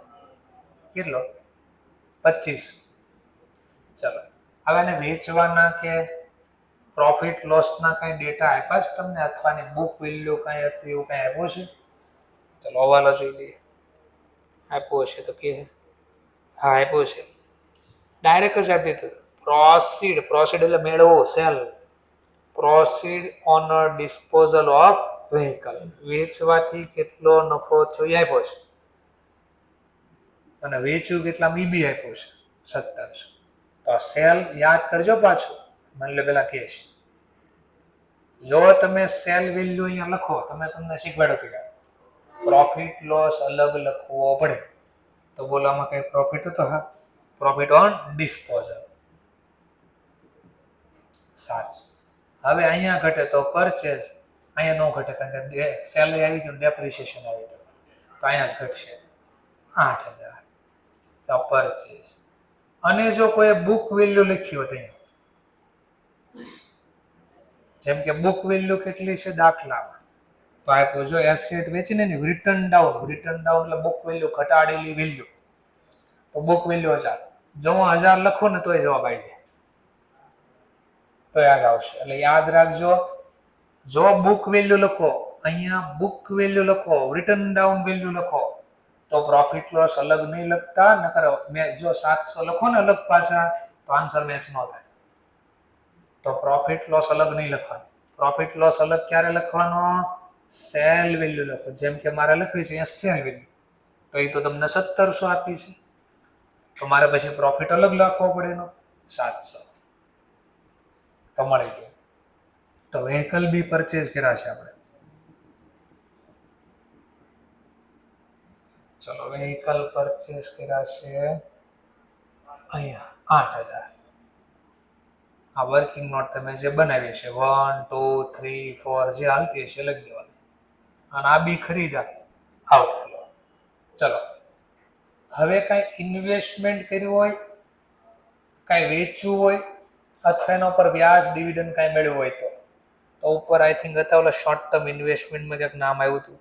કેટલો? 25. ચલો હવે એને વેચવાના કે પ્રોફિટ લોસના કાંઈ ડેટા આપ્યા છે તમને, અથવા ની બુક વેલ્યુ કાંઈ હતી એવું કાંઈ આપ્યું છે? ચલો હવાલો જોઈ લઈએ. આપ્યું હશે તો કે હા આપ્યું છે, ડાયરેક્ટ જ આપી દીધું. પ્રોસીડ એટલે મેળવો, sale. Proceed on disposal of vehicle, વેચવાથી કેટલો નફો થયો એ આપ્યો છે, અને વેચ્યું કેટલા બીબી આપ્યું છે 1700. તો સેલ યાદ કરજો પાછું, માની લો પેલા કેશ. જો તમે સેલ વેલ્યુ અહીંયા લખો, તમને શીખવાડ્યું કે પ્રોફિટ લોસ અલગ લખવો પડે, તો બોલો આમાં કઈ પ્રોફિટ હતો? હા, પ્રોફિટ ઓન ડિસ્પોઝલ 700. હવે અહીંયા ઘટે તો પરચેઝ, અહીંયા ન ઘટે કારણ કે સેલ આવી ગયું, ડેપ્રિસિએશન આવી ગયું, તો અહીંયા જ ઘટશે 8,000. તો પરચેઝ. અને જો કોઈ બુક વેલ્યુ લખી હોય અહીંયા, જેમ કે બુક વેલ્યુ કેટલી છે દાખલામાં, તો આપ્યો જો એસેટ વેચીને રિટર્ન ડાઉન એટલે બુક વેલ્યુ ઘટાડેલી વેલ્યુ, તો બુક વેલ્યુ 1000. જો હું 1000 લખું ને તોય જવાબ આવી જાય, તો યાદ આવશે. એટલે યાદ રાખજો, જો બુક વેલ્યુ લખો, અહીંયા બુક વેલ્યુ લખો, રિટર્ન ડાઉન વેલ્યુ લખો, તો પ્રોફિટ લોસ અલગ નહીં લખતા, નકર જો 700 લખો ને અલગ પાછા તો આન્સર મેચ ન થાય. તો પ્રોફિટ લોસ અલગ નહીં લખવાનું. પ્રોફિટ લોસ અલગ ક્યારે લખવાનો? સેલ વેલ્યુ લખો. જેમ કે મારે લખવી છે અહીંયા સેલ વેલ્યુ, તો એ તો તમને 1700 આપી છે, તો મારે પછી પ્રોફિટ અલગ લખવો પડે એનો 700. તો મળી ગયું. તો વ્હીકલ બી પરચેઝ કર્યા છે આપણે. ચલો વ્હીકલ પરચેઝ કર્યા છે અહીંયા 8,000. આ વર્કિંગ નોટ તમે જે બનાવી છે 1 2 3 4 જે હાલતી હશે લખી દેવાની, અને આ બી ખરીદા આઉટફ્લો. ચલો હવે કાંઈ ઇન્વેસ્ટમેન્ટ કર્યું હોય, કાંઈ વેચવું હોય, અથવા એના ઉપર વ્યાજ ડિવિડન્ડ કાંઈ મેળવ્યું હોય, તો ઉપર આઈ થિંક હતા ઓલા શોર્ટ ટર્મ ઇન્વેસ્ટમેન્ટમાં ક્યાંક નામ આવ્યું હતું.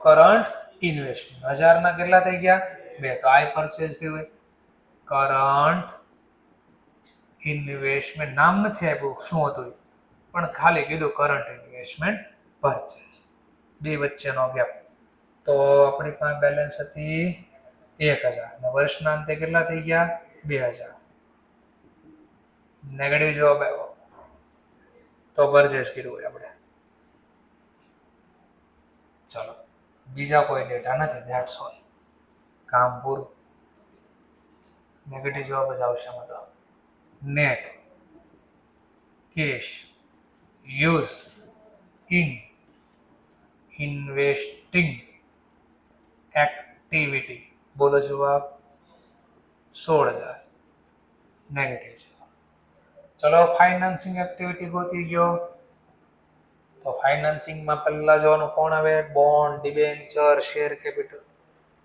કરંટ ઇન્વેસ્ટમેન્ટ 1000 ના કેટલા થઈ ગયા? 2. તો આઈ પરચેઝ કર્યું, કરંટ ઇન્વેસ્ટમેન્ટ નામ નથી આપ્યું શું હતું, પણ ખાલી કીધું કરંટ ઇન્વેસ્ટમેન્ટ પરચેઝ, બે વચ્ચેનો ગેપ. તો આપણી પાસે બેલેન્સ હતી 1000, અને વર્ષના અંતે કેટલા થઈ ગયા? 2000. નેગેટિવ જવાબ આવ્યો, તો પરચેઝ કર્યું હોય આપણે. ચલો બીજા કોઈ ડેટા નથી, ધેટ્સ ઓલ. કામ પૂરું. નેગેટિવ જવાબ જ આવશે આમાં. તો net cash use in investing activity, બોલો જવાબ 16,000. નેગેટિવ જવાબ. ચલો ફાઇનાન્સિંગ એક્ટિવિટી ગોતી ગયો. તો ફાઇનાન્સિંગમાં પહેલા જોવાનું કોણ આવે? Bond, debenture, share capital.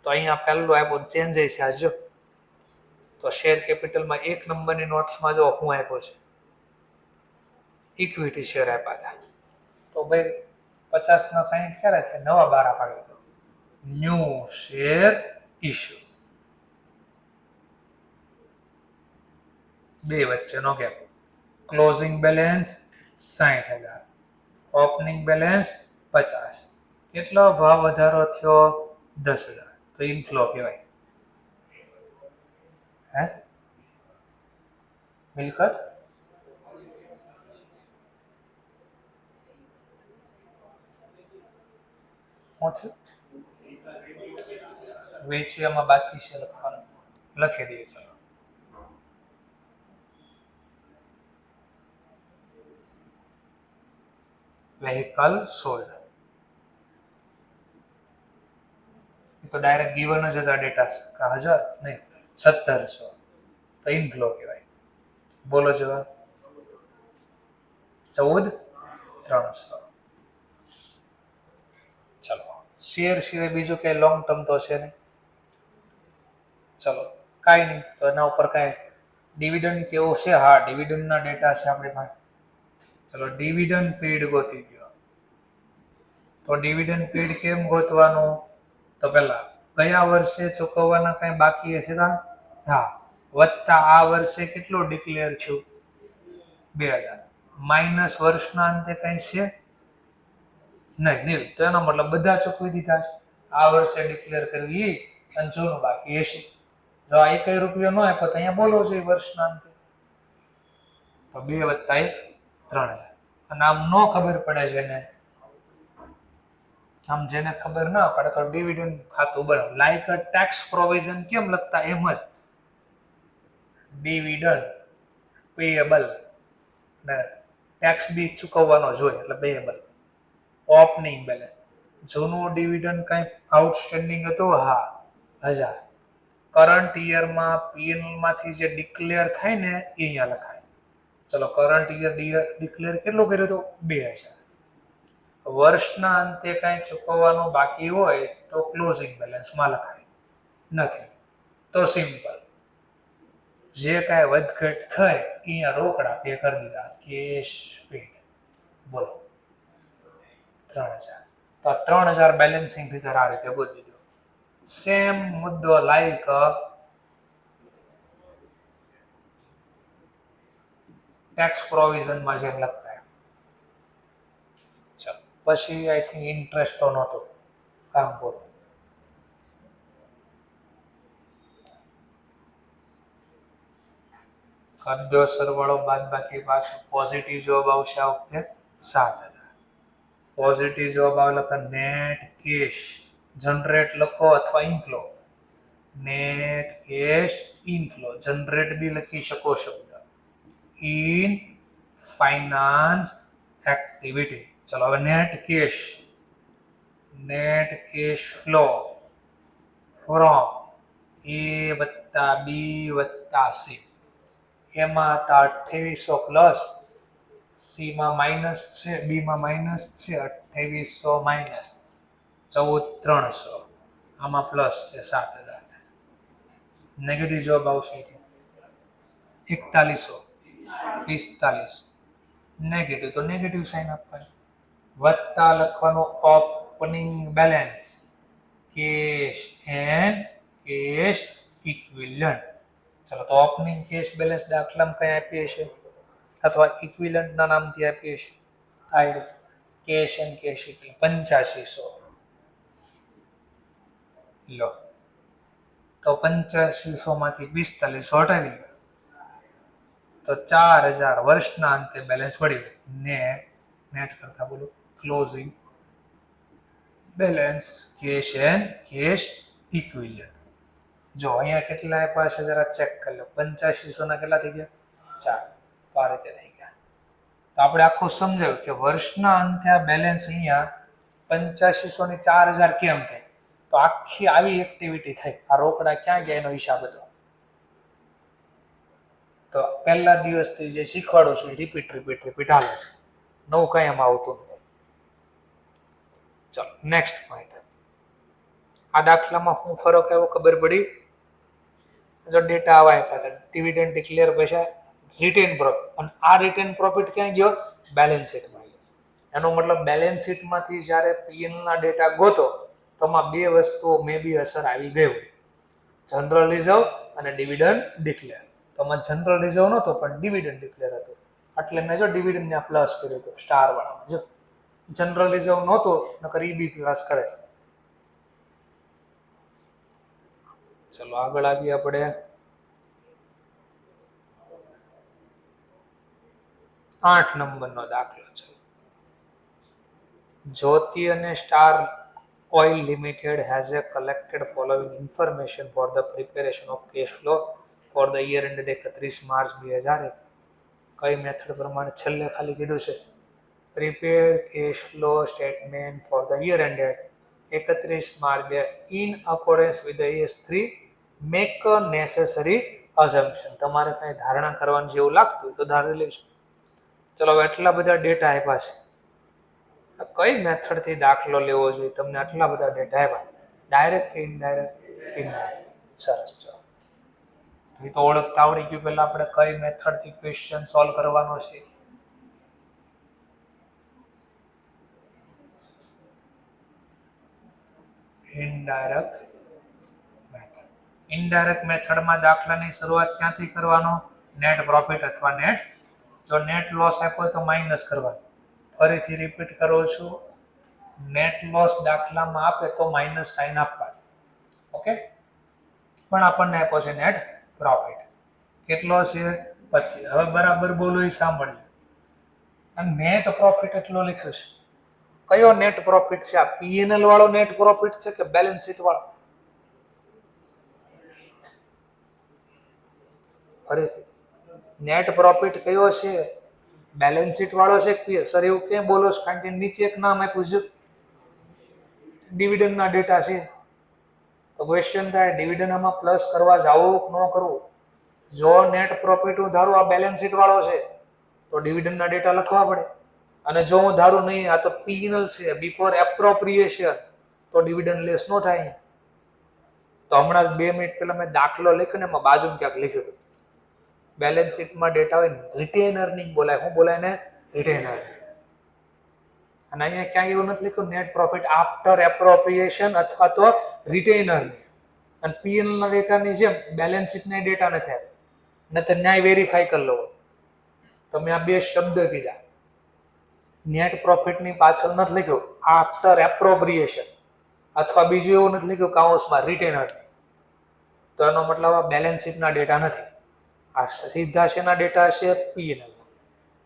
તો અહીંયા પહેલું આપ્યું ચેન્જ છે આ જો. તો શેર કેપિટલમાં 1 નંબરની નોટ્સમાં જો હું આપ્યો છે ઇક્વિટી શેર આપ્યા હતા. તો ભાઈ 50 ના 60 ક્યારે થાય? નવા 12 પાડી દો. ન્યૂ શેર ઇશ્યુ, બે વચ્ચેનો gap. Closing balance 60,000, opening balance 50. કેટલો ભાવ વધારો થયો? 10,000. તો ઇનફ્લો કહેવાય. હે મિલકત વેચ્યું એમાં બાકી છે લખવાનું, લખી દઈએ. ચલો વેહિકલ સોલ્ડ, તો ડાયરેક્ટ ગીવન જ હતા ડેટા, 1000 નહીં 1700, તો ઇનફ્લો કહેવાય. બોલો જવાબ 14,300. ચલો શેર સિવાય બીજું કઈ લોંગ ટર્મ તો છે નહીં. ચલો કાંઈ નહીં. તો એના ઉપર કાંઈ ડિવિડન્ડ કેવો છે? હા, ડિવિડન્ડના ડેટા છે આપણી પાસે. ચલો ડિવિડન્ડ પેડ ગોતી ગયો. તો ડિવિડન્ડ પેડ કેમ ગોતવાનું? તો પહેલા ગયા વર્ષે ચૂકવવાના કઈ બાકી હશે? હા, વત્તા આ વર્ષે કેટલું ડિક્લેર થયું? 2000 માઇનસ વર્ષના અંતે કઈ છે નહીં, નીલ. તો એનો મતલબ બધા ચૂકવી દીધા છે. આ વર્ષે ડિક્લેર કરવી અને જૂનું બાકી હશે. જો આ 1 રૂપિયો ન આપ્યો તો અહીંયા બોલો છે વર્ષના અંતે. તો 2 વત્તા 1 3000. અને આમ ન ખબર પડે છે ને, આમ જેને ખબર ના પડે તો ડિવિડન્ડ ખાતું બનાવો. લાઈક અ ટેક્સ પ્રોવિઝન કેમ લખતા એમ જ ડિવિડન્ડ પેયેબલ ને ટેક્સ બી ચૂકવવાનો જોઈએ એટલે પેયેબલ. ઓપનિંગ બેલેન્સ જૂનું ડિવિડન્ડ કઈ આઉટસ્ટેન્ડિંગ હતું? હા, 1000. કરંટ યરમાં પીએનએલ માંથી જે ડિક્લેર થાય ને એ અહીંયા લખાય. ચલો કરંટ યર ડિક્લેર કેટલું કર્યું હતું? 2000. વર્ષના અંતે કઈ ચૂકવવાનું બાકી હોય તો ક્લોઝિંગ બેલેન્સમાં લખાય. નથી તો સિમ્પલ, જે કાંઈ વધઘટ થઈ અહીંયા રોકડા પે કરી દીધા, કેશ પેડ. બોલો 3000. તો 3000 બેલેન્સિંગ ફિગર આ રીતે ગોતી દો. સેમ મુદ્દો લાઈક ટેક્સ પ્રોવિઝનમાં જેમ લખતા. ચાલો પછી આઈ થિંક ઇન્ટરેસ્ટ તો નહોતો કામ પૂરું. કરદો સરવાળો બાદ બાકી પાછું પોઝિટિવ જવાબ આવશે આ વખતે 7000. પોઝિટિવ જવાબ આવે તો નેટ કેશ જનરેટ લખો અથવા inflow. Net cash inflow generate B લખી શકો શબ્દ ઇન ફાઇનાન્સ એક્ટિવિટી. ચલો હવે net cash flow from A વત્તા બી વત્તા સી. એમાં 2800 પ્લસ, સી માં માઇનસ છે, બી માં માઇનસ છે, 2800 માઇનસ 14300, આમાં પ્લસ છે 7000. નેગેટિવ જવાબ આવશે 4100 45. નેગેટિવ તો નેગેટિવ સાઇન આપવાની. વત્તા લખવાનું opening balance cash and cash equivalent. ચલો તો ઓપનિંગ કેશ બેલેન્સ દાખલામાં કઈ આપીએ છે અથવા ઇક્વિવલન્ટના નામથી આપીએ છે. આ કેશ એન્ડ કેશ ઇક્વિવલન્ટ 8500. લો તો 8500 માંથી 4500 હટાવી લો તો 4000 વર્ષના અંતે બેલેન્સ પડી ગયું. નેટ કરતા બોલો closing balance cash and cash equivalent. જો અહીંયા કેટલા આપ્યા છે જરા ચેક કરી લો. 8500 ના કેટલા થઈ ગયા? 4. તો આ રીતે થઈ ગયા. તો આપણે આખું સમજાવ્યું કે વર્ષના અંતે આ બેલેન્સ અહીંયા 8500 ની 4000 કેમ થાય? તો આખી આવી એક્ટિવિટી થઈ. આ રોકડા ક્યાં ગયા એનો હિસાબ હતો. તો પહેલા દિવસથી જે શીખવાડું છું એ રિપીટ હાલે છે. નવું કઈ એમાં આવતું નથી. ચલો નેક્સ્ટ પોઈન્ટ. આ દાખલામાં શું ફરક આવ્યો ખબર પડી? જો ડેટા આવા આપ્યા હતા ડિવિડન્ડ ડિક્લેર પૈસા રિટેન પ્રોફિટ, અને આ રિટેન પ્રોફિટ ક્યાં ગયો? બેલેન્સ શીટમાં ગયો. એનો મતલબ બેલેન્સ શીટમાંથી જ્યારે પીએલ ના ડેટા ગોતો તો આમાં બે વસ્તુઓ મે બી અસર આવી ગઈ હોય. જનરલ રિઝર્વ અને ડિવિડન્ડ ડિક્લેર. તો આમાં જનરલ રિઝર્વ નહોતો પણ ડિવિડન્ડ ડિક્લેર હતો એટલે મેં જો ડિવિડન્ડ ને પ્લસ કર્યો હતો સ્ટાર વાળામાં. જો જનરલ રિઝર્વ નહોતો નકર ઈ બી પ્લસ કરે. ચલો આગળ આવીએ આપણે 8 નંબરનો દાખલો છે. જ્યોતિ અને star oil limited has a collected following information for the preparation of cash flow for the year ended 31 March 2001. કઈ મેથડ પ્રમાણે છેલ્લે ખાલી કીધું છે prepare cash flow statement for the year ended 31 March in accordance with the AS3 make a necessary assumption. તમારે કઈ ધારણા કરવાની જેવું લાગતું હોય તો ધારી લઈશું. ચલો હવે એટલા બધા ડેટા આપ્યા છે. કઈ મેથડથી દાખલો લેવો જોઈએ? તમને આટલા બધા ડેટા આપ્યા, ડાયરેક્ટ કે ઇનડાયરેક્ટ? ઇનડાયરેક્ટ. સરસ. ચલો એ તો ઓળખતા આવડી ગયું. પહેલા આપણે કઈ મેથડથી ક્વેશ્ચન સોલ્વ કરવાનો છે. Indirect method. ઇનડાયરેક્ટ મેથડમાં દાખલાની શરૂઆત ક્યાંથી કરવાનો? નેટ પ્રોફિટ અથવા નેટ. જો નેટ લોસ આપ્યો તો માઇનસ કરવાનો. ફરીથી રિપીટ કરું છું, નેટ લોસ દાખલામાં આપે તો માઇનસ સાઇન આપવાનું. ઓકે, પણ આપણને આપ્યો છે નેટ પ્રોફિટ. કેટલો છે? 25. હવે બરાબર બોલો, એ સાંભળ્યું. અને નેટ પ્રોફિટ એટલો લખ્યો છે. કયો નેટ પ્રોફિટ છે? આ પીએનએલ વાળો નેટ પ્રોફિટ છે કે બેલેન્સ શીટ વાળો? ફરીથી, નેટ પ્રોફિટ કયો છે? બેલેન્સ શીટ વાળો છે કે? સર એવું કેમ બોલો છો? કારણ કે નીચે એક નામ આપ્યું છે, ડિવિડન્ડના ડેટા છે. તો ક્વેશ્ચન થાય, ડિવિડન્ડ આમાં પ્લસ કરવા જાવું કે ન કરવું? જો નેટ પ્રોફિટ હું ધારું આ બેલેન્સ શીટ વાળો છે તો ડિવિડન્ડના ડેટા લખવા પડે. અને જો હું ધારું નહીં આ તો પીએનએલ છે, બિફોર એપ્રોપ્રિએશન, તો ડિવિડન્ડ લેસ નો થાય. તો હમણાં જ 2 મિનિટ પહેલા મેં દાખલો લખ્યો ને, એમાં બાજુમાં ક્યાંક લખ્યું હતું બેલેન્સ શીટમાં ડેટા હોય રિટેન અર્નિંગ બોલાય. શું બોલાય ને? Written earning. અને અહીંયા ક્યાંય એવું નથી લખ્યું નેટ પ્રોફિટ આફ્ટર એપ્રોપ્રિએશન અથવા તો રિટેન અર્નિંગ. અને પીએનએલ ના ડેટાની જેમ બેલેન્સ શીટના ડેટા નથી આપ્યા. નતર ન્યાય વેરીફાઈ કરી લો. તમે આ બે શબ્દ કીધા, નેટ પ્રોફિટની પાછળ નથી લખ્યું આફ્ટર એપ્રોપ્રિએશન, અથવા બીજું એવું નથી લખ્યું કાઉન્સમાં રિટેન અર્નિંગ. તો એનો મતલબ આ બેલેન્સ શીટના ડેટા નથી. આ સીધા શેના ડેટા હશે? પીએનએલ.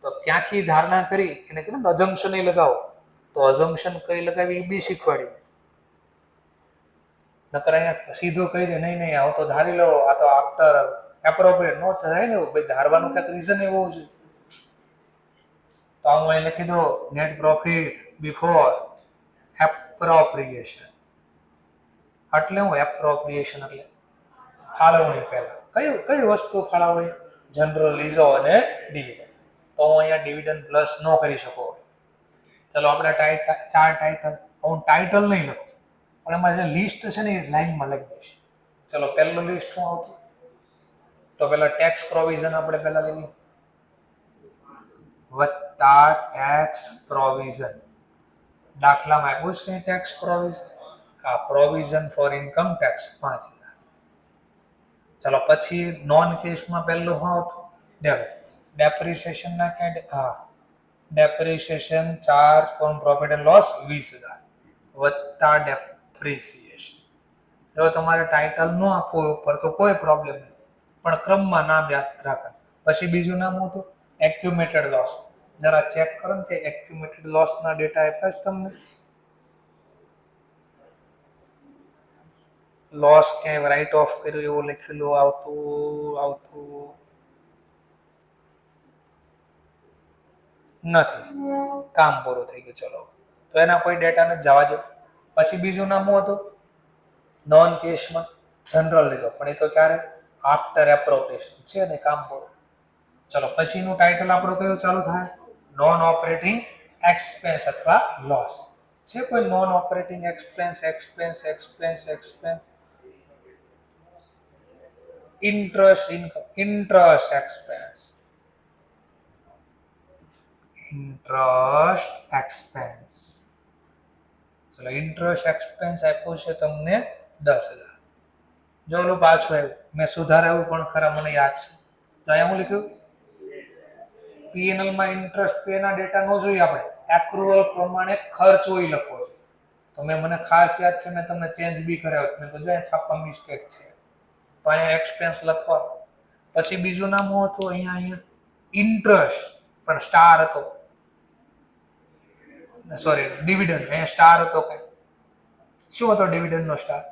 તો ક્યાંથી ધારણા કરી એને કીધું અઝમ્પશન એ લગાવો. તો અઝમ્પશન કઈ લગાવી એ બી શીખવાડી. નકર અહીંયા સીધું કહી દે નહીં આવો તો ધારી લો આ તો આફ્ટર એપ્રોપ્રિએટ નો થાય ને. ભાઈ ધારવાનું કંઈક રીઝન એવું છે. તો હું અહીં લખી દો નેટ પ્રોફિટ બિફોર એપ્રોપ્રિએશન. એટલે હું એપ્રોપ્રિએશન એટલે ફાળવણી પહેલા. કઈ વસ્તુ ફાળવણી? જનરલ લીઝો અને ડિવિડન્ડ. તો હું અહીંયા ડિવિડન્ડ પ્લસ ન કરી શકું. ચલો આપણે 4 ટાઇટલ, હું ટાઇટલ નહીં લખું પણ એમાં જે લિસ્ટ છે ને એ લાઈનમાં લખી દઈશ. ચલો પહેલું લિસ્ટ શું આવતું? તો પેલા ટેક્સ પ્રોવિઝન આપણે પહેલા લઈ લઈએ, વત્તા ટેક્સ પ્રોવિઝન. દાખલામાં આપ્યું છે ટેક્સ પ્રોવિઝન. આ પ્રોવિઝન ફોર ઇન્કમ ટેક્સ 5000. ચલો પછી નોન કેસમાં પહેલું શું આવતું? ડેપ્રિસિએશન ના ક્યાં? Depreciation charge from profit and loss 20000 વત્તા ડેપ્રિસિએશન. જો તમારે ટાઇટલ ન આપવું ઉપર તો કોઈ પ્રોબ્લેમ નહીં, પણ ક્રમમાં નામ યાદ રાખવાનું. પછી બીજું નામ હતું એક્યુમેટેડ લોસ. જરા ચેક કરો ને કે એક્યુમેટેડ લોસના ડેટા આપ્યા છે તમને? લોસ ક્યાંય રાઇટ ઓફ કર્યું એવું લખેલું આવતું નથી. કામ પૂરું થઈ ગયું. ચલો તો એના કોઈ ડેટા નથી, જવા દો. પછી બીજું નામ શું હતું? નોન કેશમાં જનરલ લીધો, પણ એ તો ક્યારે? આફ્ટર એપ્રોપ્રિએશન છે ને, કામ પૂરું. ચલો પછીનું ટાઇટલ આપણું કયું ચાલુ થાય? નોન ઓપરેટિંગ એક્સપેન્સ અથવા લોસ. છે કોઈ non operating expense? Interest income, interest expense, interest expense. ચલો ઇન્ટરેસ્ટ એક્સપેન્સ આપ્યું છે તમને 10000. જો ઓલું પાછું આવ્યું, મેં સુધારાયું પણ ખરા, મને યાદ છે. તો અહીંયા હું લખ્યું પીએનએલ માં ઇન્ટરેસ્ટ પે ના ડેટા નો જોઈએ આપણે, એક્રુઅલ પ્રમાણે ખર્ચ હોય લખવો છે. તો મને ખાસ યાદ છે, મેં તમને ચેન્જ બી કરાવ્યો. મેં કીધું અહીંયા છાપવા મિસ્ટેક છે, તો અહીંયા એક્સપેન્સ લખવાનું. પછી બીજું નામ શું હતું? અહીંયા ઇન્ટરેસ્ટ પણ સ્ટાર હતો, સોરી ડિવિડન્ડ. અહીંયા સ્ટાર હતો. કે શું હતો ડિવિડન્ડ નો સ્ટાર?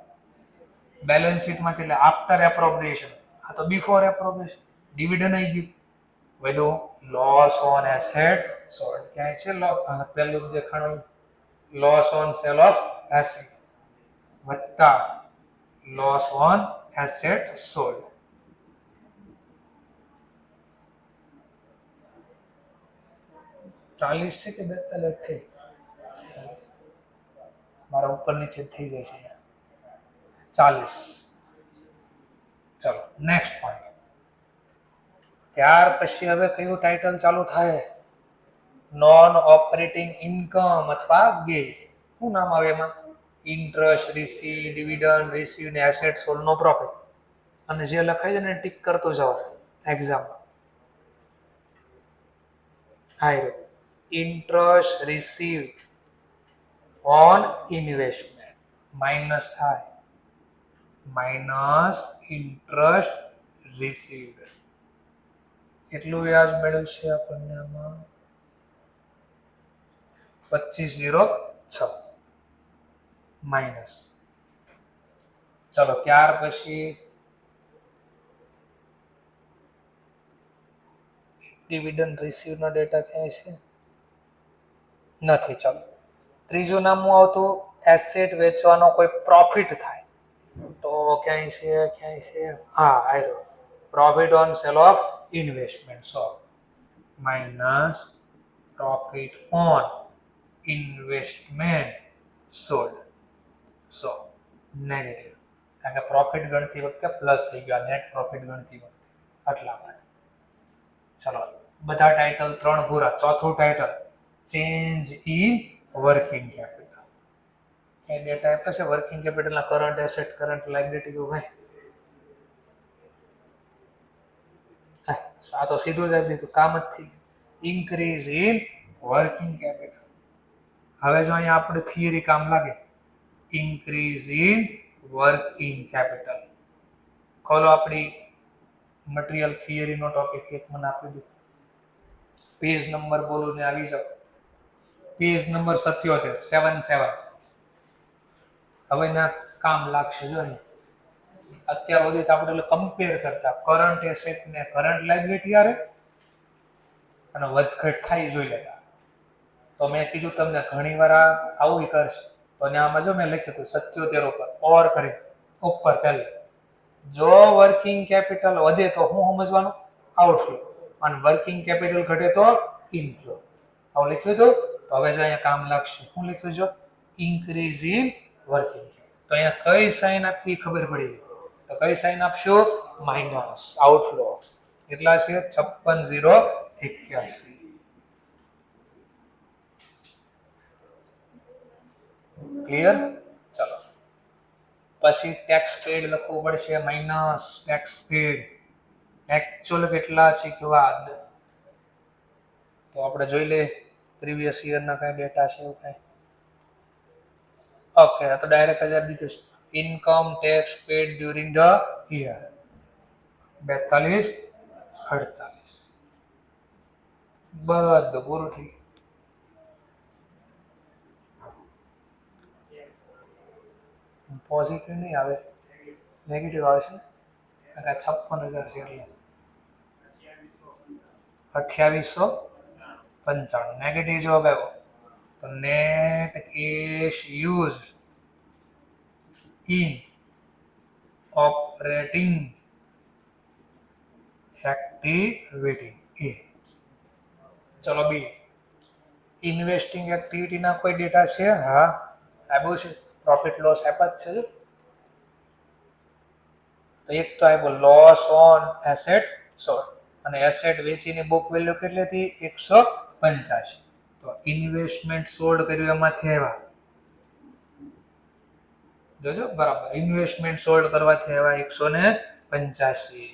બેલેન્સ શીટમાં એટલે આફ્ટર એપ્રોપ્રિએશન. આ તો બિફોર એપ્રોપ્રિએશન. ડિવિડન્ડ આવી ગયું. વધુ લોસ ઓન એસેટ સોલ્ડ. ક્યાંય છે પેલું દેખાણું? Loss on sale of asset વત્તા લોસ ઓન એસેટ સોલ્ડ. ચાલીસ છે કે 42 થઈ? મારા ઉપર નીચે થઈ જાય છે 40. ચલો નેક્સ્ટ પોઈન્ટ. ત્યાર પછી હવે કયું ટાઇટલ ચાલુ થાય? નોન ઓપરેટિંગ ઇન્કમ અથવા ગેઇન. શું નામ આવે એમાં? ઇન્ટરેસ્ટ રિસીવ, ડિવિડન્ડ રિસીવ ને એસેટ સોલ્ડ નો પ્રોફિટ. અને જે લખાય છે ને ટીક કરતો જાઓ એક્ઝામમાં. હાય interest receive on investment minus થાય માઇનસ ઇન્ટરેસ્ટ રિસીવ્ડ. કેટલું વ્યાજ મળ્યું છે આપણને આમાં? 2506 માઇનસ. ચલો ત્યાર પછી ડિવિડન્ડ રિસીવ નો ડેટા ક્યાંય છે? નથી. ચાલો ત્રીજું નામ હું આવતું એસેટ વેચવાનો કોઈ પ્રોફિટ થાય તો ક્યાંય છે? હા આયરો profit on sale of investment 100 minus profit on investment sold 100 negative. કારણ કે પ્રોફિટ ગણતી વખતે પ્લસ થઈ ગયા, નેટ પ્રોફિટ ગણતી વખતે આટલા માટે. ચલો બધા ટાઇટલ 3 પૂરા. ચોથું title change in working capital. એ ડેટા આપ્યો છે વર્કિંગ કેપિટલના કરંટ એસેટ, કરંટ લાયબિલિટી કો ભાઈ. આ તો સીધું જ આપી દીધું, કામ જ થઈ ગયું. Increase in working capital. હવે જો અહીંયા આપણે થિયરી કામ લાગે. Increase in working capital. ખોલો આપણી મટીરિયલ થિયરી નો ટોપિક એક મને આપી દો. પેજ નંબર બોલો ને આવી જાવ. Page number 77 77. હવે ના કામ લાગશે. જો ને અત્યાર સુધી આપણે કમ્પેર કરતા કરંટ એસેટ ને કરંટ લાયબિલિટી આરે અને વધઘટ થાય જોઈ લેતા. તો મેં કીધું તમને ઘણી વાર આવું કરશે. તો આમાં જો મેં લખ્યું હતું 77 ઉપર ઓર કરી ઉપર પહેલું. જો વર્કિંગ કેપિટલ વધે તો શું સમજવાનું? આઉટફ્લો. અને વર્કિંગ કેપિટલ ઘટે તો ઇનફ્લો. આવું લખ્યું હતું. તો હવે જો અહીંયા કામ લાગશે. શું લખ્યું છે? Increase in working. તો અહીંયા કઈ સાઇન આપવી ખબર પડી ગઈ. તો કઈ સાઇન આપશો? Minus outflow. કેટલા છે? 56081. ક્લિયર? ચલો પછી ટેક્સ પેડ લખવું પડશે માઇનસ ટેક્સ પેડ. એકચ્યુઅલ કેટલા છે કેવા? તો આપણે જોઈ લે પ્રીવિયસ યર ના કઈ ડેટા છે એવું કઈ? ઓકે તો ડાયરેક્ટ જ આપી દીધું છે. Income tax paid during the year 4248. બધું પૂરું થઈ ગયું. પોઝિટિવ નહીં આવે, નેગેટિવ આવે છે. 56,000 છે એટલે 2895 નેગેટિવ જવાબ આવ્યો. તો net cash use in operating activity એ. ચલો બી ઇન્વેસ્ટિંગ એક્ટિવિટીના કોઈ ડેટા છે? હા આપ્યું છે. પ્રોફિટ લોસ આપ્યા જ છે. તો એક તો આપ્યો લોસ ઓન એસેટ સોલ્ડ અને એસેટ વેચીની બુક વેલ્યુ કેટલી હતી? 185. તો ઇન્વેસ્ટમેન્ટ સોલ્ડ કર્યું એમાંથી આવ્યા. જોજો બરાબર ઇન્વેસ્ટમેન્ટ સોલ્ડ કરવાથી આવ્યા 185.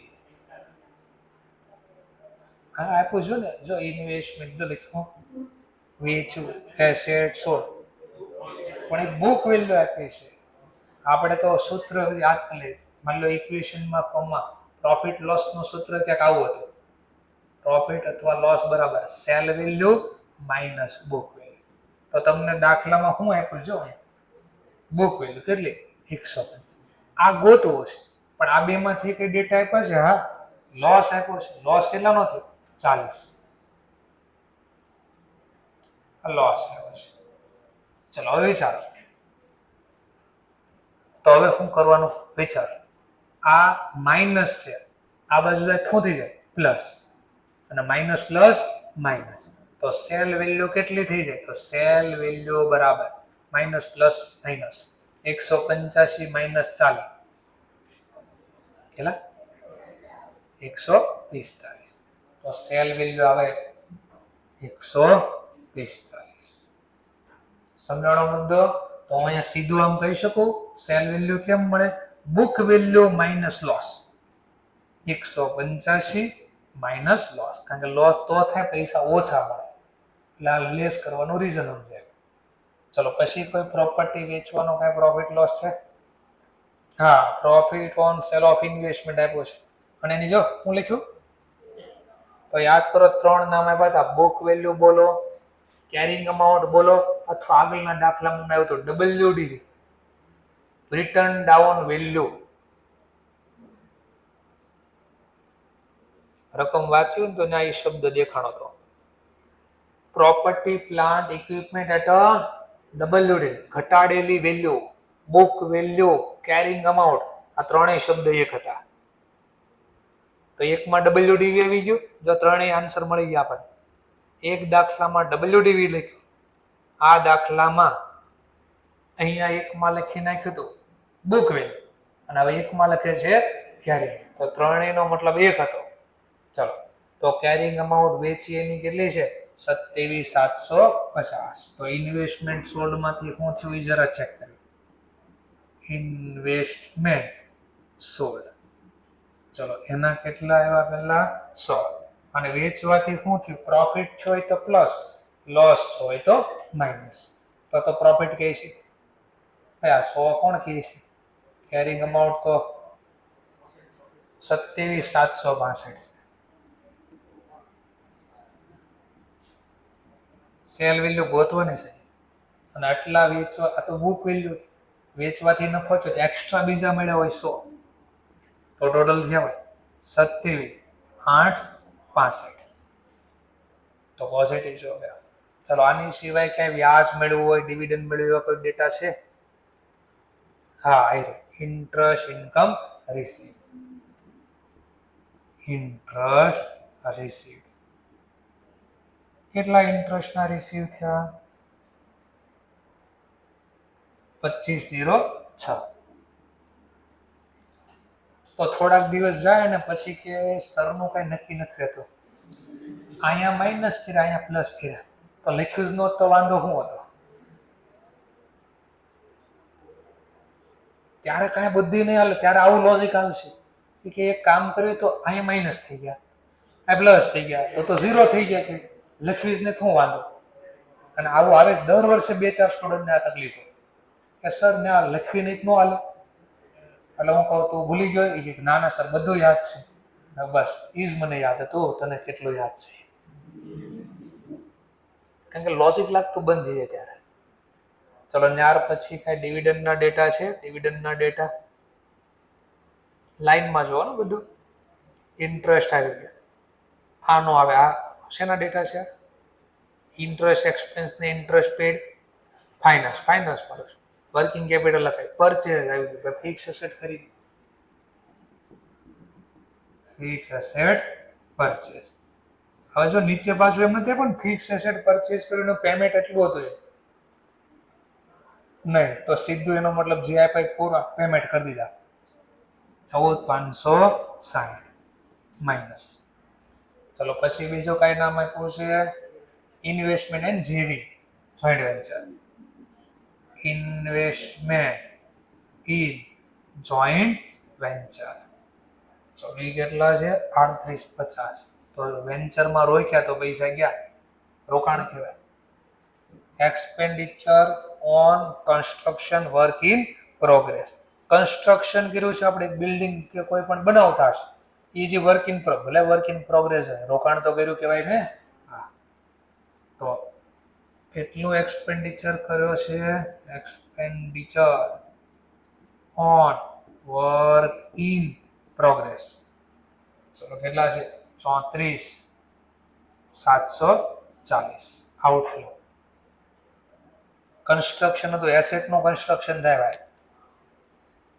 હા આપ્યું છું ને. જો ઇન્વેસ્ટમેન્ટ જો લખ્યું વેચવું એસેટ સોલ્ડ પણ એ બુક વેલ્યુ આપી છે. આપણે તો સૂત્ર યાદ કરી લઈએ. માની લો ઇક્વેશનમાં ફોર્મમાં પ્રોફિટ લોસ નું સૂત્ર ક્યાંક આવું હતું. પ્રોફિટ અથવા લોસ બરાબર cell value minus book value. તો તમને દાખલામાં શું આપ્યું? જો બુક વેલ્યુ કેટલી? 150. આ ગોતવો છે પણ આ બેમાંથી કઈ ડેટા આપ્યા છે? હા લોસ આપ્યો છે. લોસ કેટલાનો થયો? 40. લોસ આવ્યો છે. ચલો હવે વિચારો. તો હવે શું કરવાનું? વિચાર. આ માઇનસ છે, આ બાજુ જાય શું થઈ જાય? પ્લસ. અને માઇનસ પ્લસ માઇનસ. તો સેલ વેલ્યુ કેટલી થઈ જાય? તો સેલ વેલ્યુ બરાબર માઇનસ પ્લસ માઇનસ 185 માઇનસ 40 કેટલા? 145. તો સેલ વેલ્યુ આવે 145. સમજાણો મુદ્દો? તો અહીંયા સીધું આમ કહી શકું સેલ વેલ્યુ કેમ મળે? Book value minus loss. 185 minus loss, કારણ કે લોસ તો થાય પૈસા ઓછા મળે એટલે આ લેસ કરવાનું રીઝન સમજાય. ચલો પછી કોઈ પ્રોપર્ટી વેચવાનો કઈ પ્રોફિટ લોસ છે? હા, profit on sale of investment આપ્યો છે અને એની જો હું લખ્યું તો યાદ કરો 3 નામ આપ્યા હતા. બુક વેલ્યુ બોલો, કેરિંગ અમાઉન્ટ બોલો, અથવા આગળના દાખલામાં આવ્યું તો WDV, રિટર્ન ડાઉન વેલ્યુ. રકમ વાંચ્યું તો ના એ શબ્દ દેખાણો તો. Property plant equipment at WD, ઘટાડેલી value, book value, carrying amount, આ ત્રણેય શબ્દ એક હતા. તો એકમાં WDV આવી ગયું. જો ત્રણેય આન્સર મળી ગયા આપણને. એક દાખલામાં WDV લખ્યું, આ દાખલામાં અહીંયા એકમાં લખી નાખ્યું હતું બુક વેલ્યુ અને હવે એકમાં લખે છે કેરિંગ. તો ત્રણેયનો મતલબ એક હતો. ચલો તો કેરિંગ અમાઉન્ટ વેચી એની કેટલી છે? 27,750. તો ઇન્વેસ્ટમેન્ટ સોલ્ડ માંથી શું થયું એ જરા ચેક કરી. ઇન્વેસ્ટમેન્ટ સોલ્ડ, ચલો એના કેટલા આવ્યા? પહેલા 100 અને વેચવાથી શું થયું? પ્રોફિટ હોય તો પ્લસ, લોસ હોય તો માઇનસ. તો પ્રોફિટ કહે છે આ 100 કોણ કહે છે? કેરિંગ અમાઉન્ટ તો 27,765 છે. સેલ વેલ્યુ ગોતવાની છે અને આટલા વેચવા, આ તો બુક વેલ્યુ વેચવાથી નફો થયો, એક્સ્ટ્રા બીજા મળ્યા હોય 100, તો ટોટલ થયા હોય 27,865. તો પોઝિટિવ જો ગયા. ચલો આની સિવાય ક્યાંય વ્યાજ મેળવવું હોય, ડિવિડન્ડ મેળવ્યું હોય કોઈ ડેટા છે? હા, આઈ interest income receive. Interest receive કેટલા ઇન્ટરેસ્ટના રિસીવ થયા? 2506. તો થોડાક દિવસ જાય ને પછી કે સરનું કઈ નક્કી નથી રહેતું, અહીંયા માઇનસ કર્યા, અહીંયા પ્લસ કર્યા, તો લખ્યું જ નહોત તો વાંધો શું હતો? ત્યારે કાંઈ બુદ્ધિ નહીં હાલે, ત્યારે આવું લોજિક હાલશે કે એક કામ કર્યું તો અહીંયા માઇનસ થઈ ગયા, આ પ્લસ થઈ ગયા, તો 0 થઈ ગયા, કે લખ્યું જ ને શું વાંધો? અને આવું આવે દર વર્ષે 2-4 સ્ટુડન્ટને આ તકલીફ હોય કે સર ને આ લખવી નહીં ન હાલે. એટલે હું કહું તું ભૂલી ગયો? એ ના ના સર બધું યાદ છે. બસ એ જ મને યાદ હતું, તને કેટલું યાદ છે? કારણ કે લોજિક લાગતું બંધ થઈ જાય ત્યારે. ચલો ત્યાર પછી કઈ ડિવિડન્ડના ડેટા છે? ડિવિડન્ડના ડેટા લાઈનમાં જોવો ને બધું. ઇન્ટરેસ્ટ આવી ગયા, આ નો આવે. આ શેના ડેટા છે? ઇન્ટરેસ્ટ એક્સપેન્સ ને ઇન્ટરેસ્ટ પેડ, ફાઇનાન્સ. ફાઇનાન્સ પર વર્કિંગ કેપિટલ લખાય. પરચેઝ આવી ગયું, ફિક્સ એસેટ ખરીદી, ફિક્સ એસેટ પરચેઝ. હવે જો નીચે પાછું એમ નથી પણ ફિક્સ એસેટ પરચેઝ કરીને પેમેન્ટ એટલું હતું નહીં, તો સીધું એનો મતલબ જે આપ્યા પૂરા પેમેન્ટ કરી દીધા. 14,560 માઇનસ. ચલો પછી બીજું કઈ નામ આપ્યું છે? ઇન્વેસ્ટમેન્ટ એન્ડ જેવી joint venture. Investment in joint venture. તો બી કેટલા છે? 3850. તો વેન્ચરમાં રોક્યા તો પૈસા ગયા, રોકાણ કહેવાય. Expenditure on construction work in progress. Construction કર્યું છે આપણે, બિલ્ડિંગ કે કોઈ પણ બનાવતા હશે, એ જે વર્ક ઇન ભલે વર્ક ઇન પ્રોગ્રેસ હોય, રોકાણ તો કર્યું કહેવાય ને. હા, તો કેટલું એક્સપેન્ડિચર કર્યો છે? Expenditure on work in progress. ચલો કેટલા છે? 34,740 આઉટફ્લો. કન્સ્ટ્રક્શન હતું, એસેટ નું કન્સ્ટ્રક્શન થાય ભાઈ.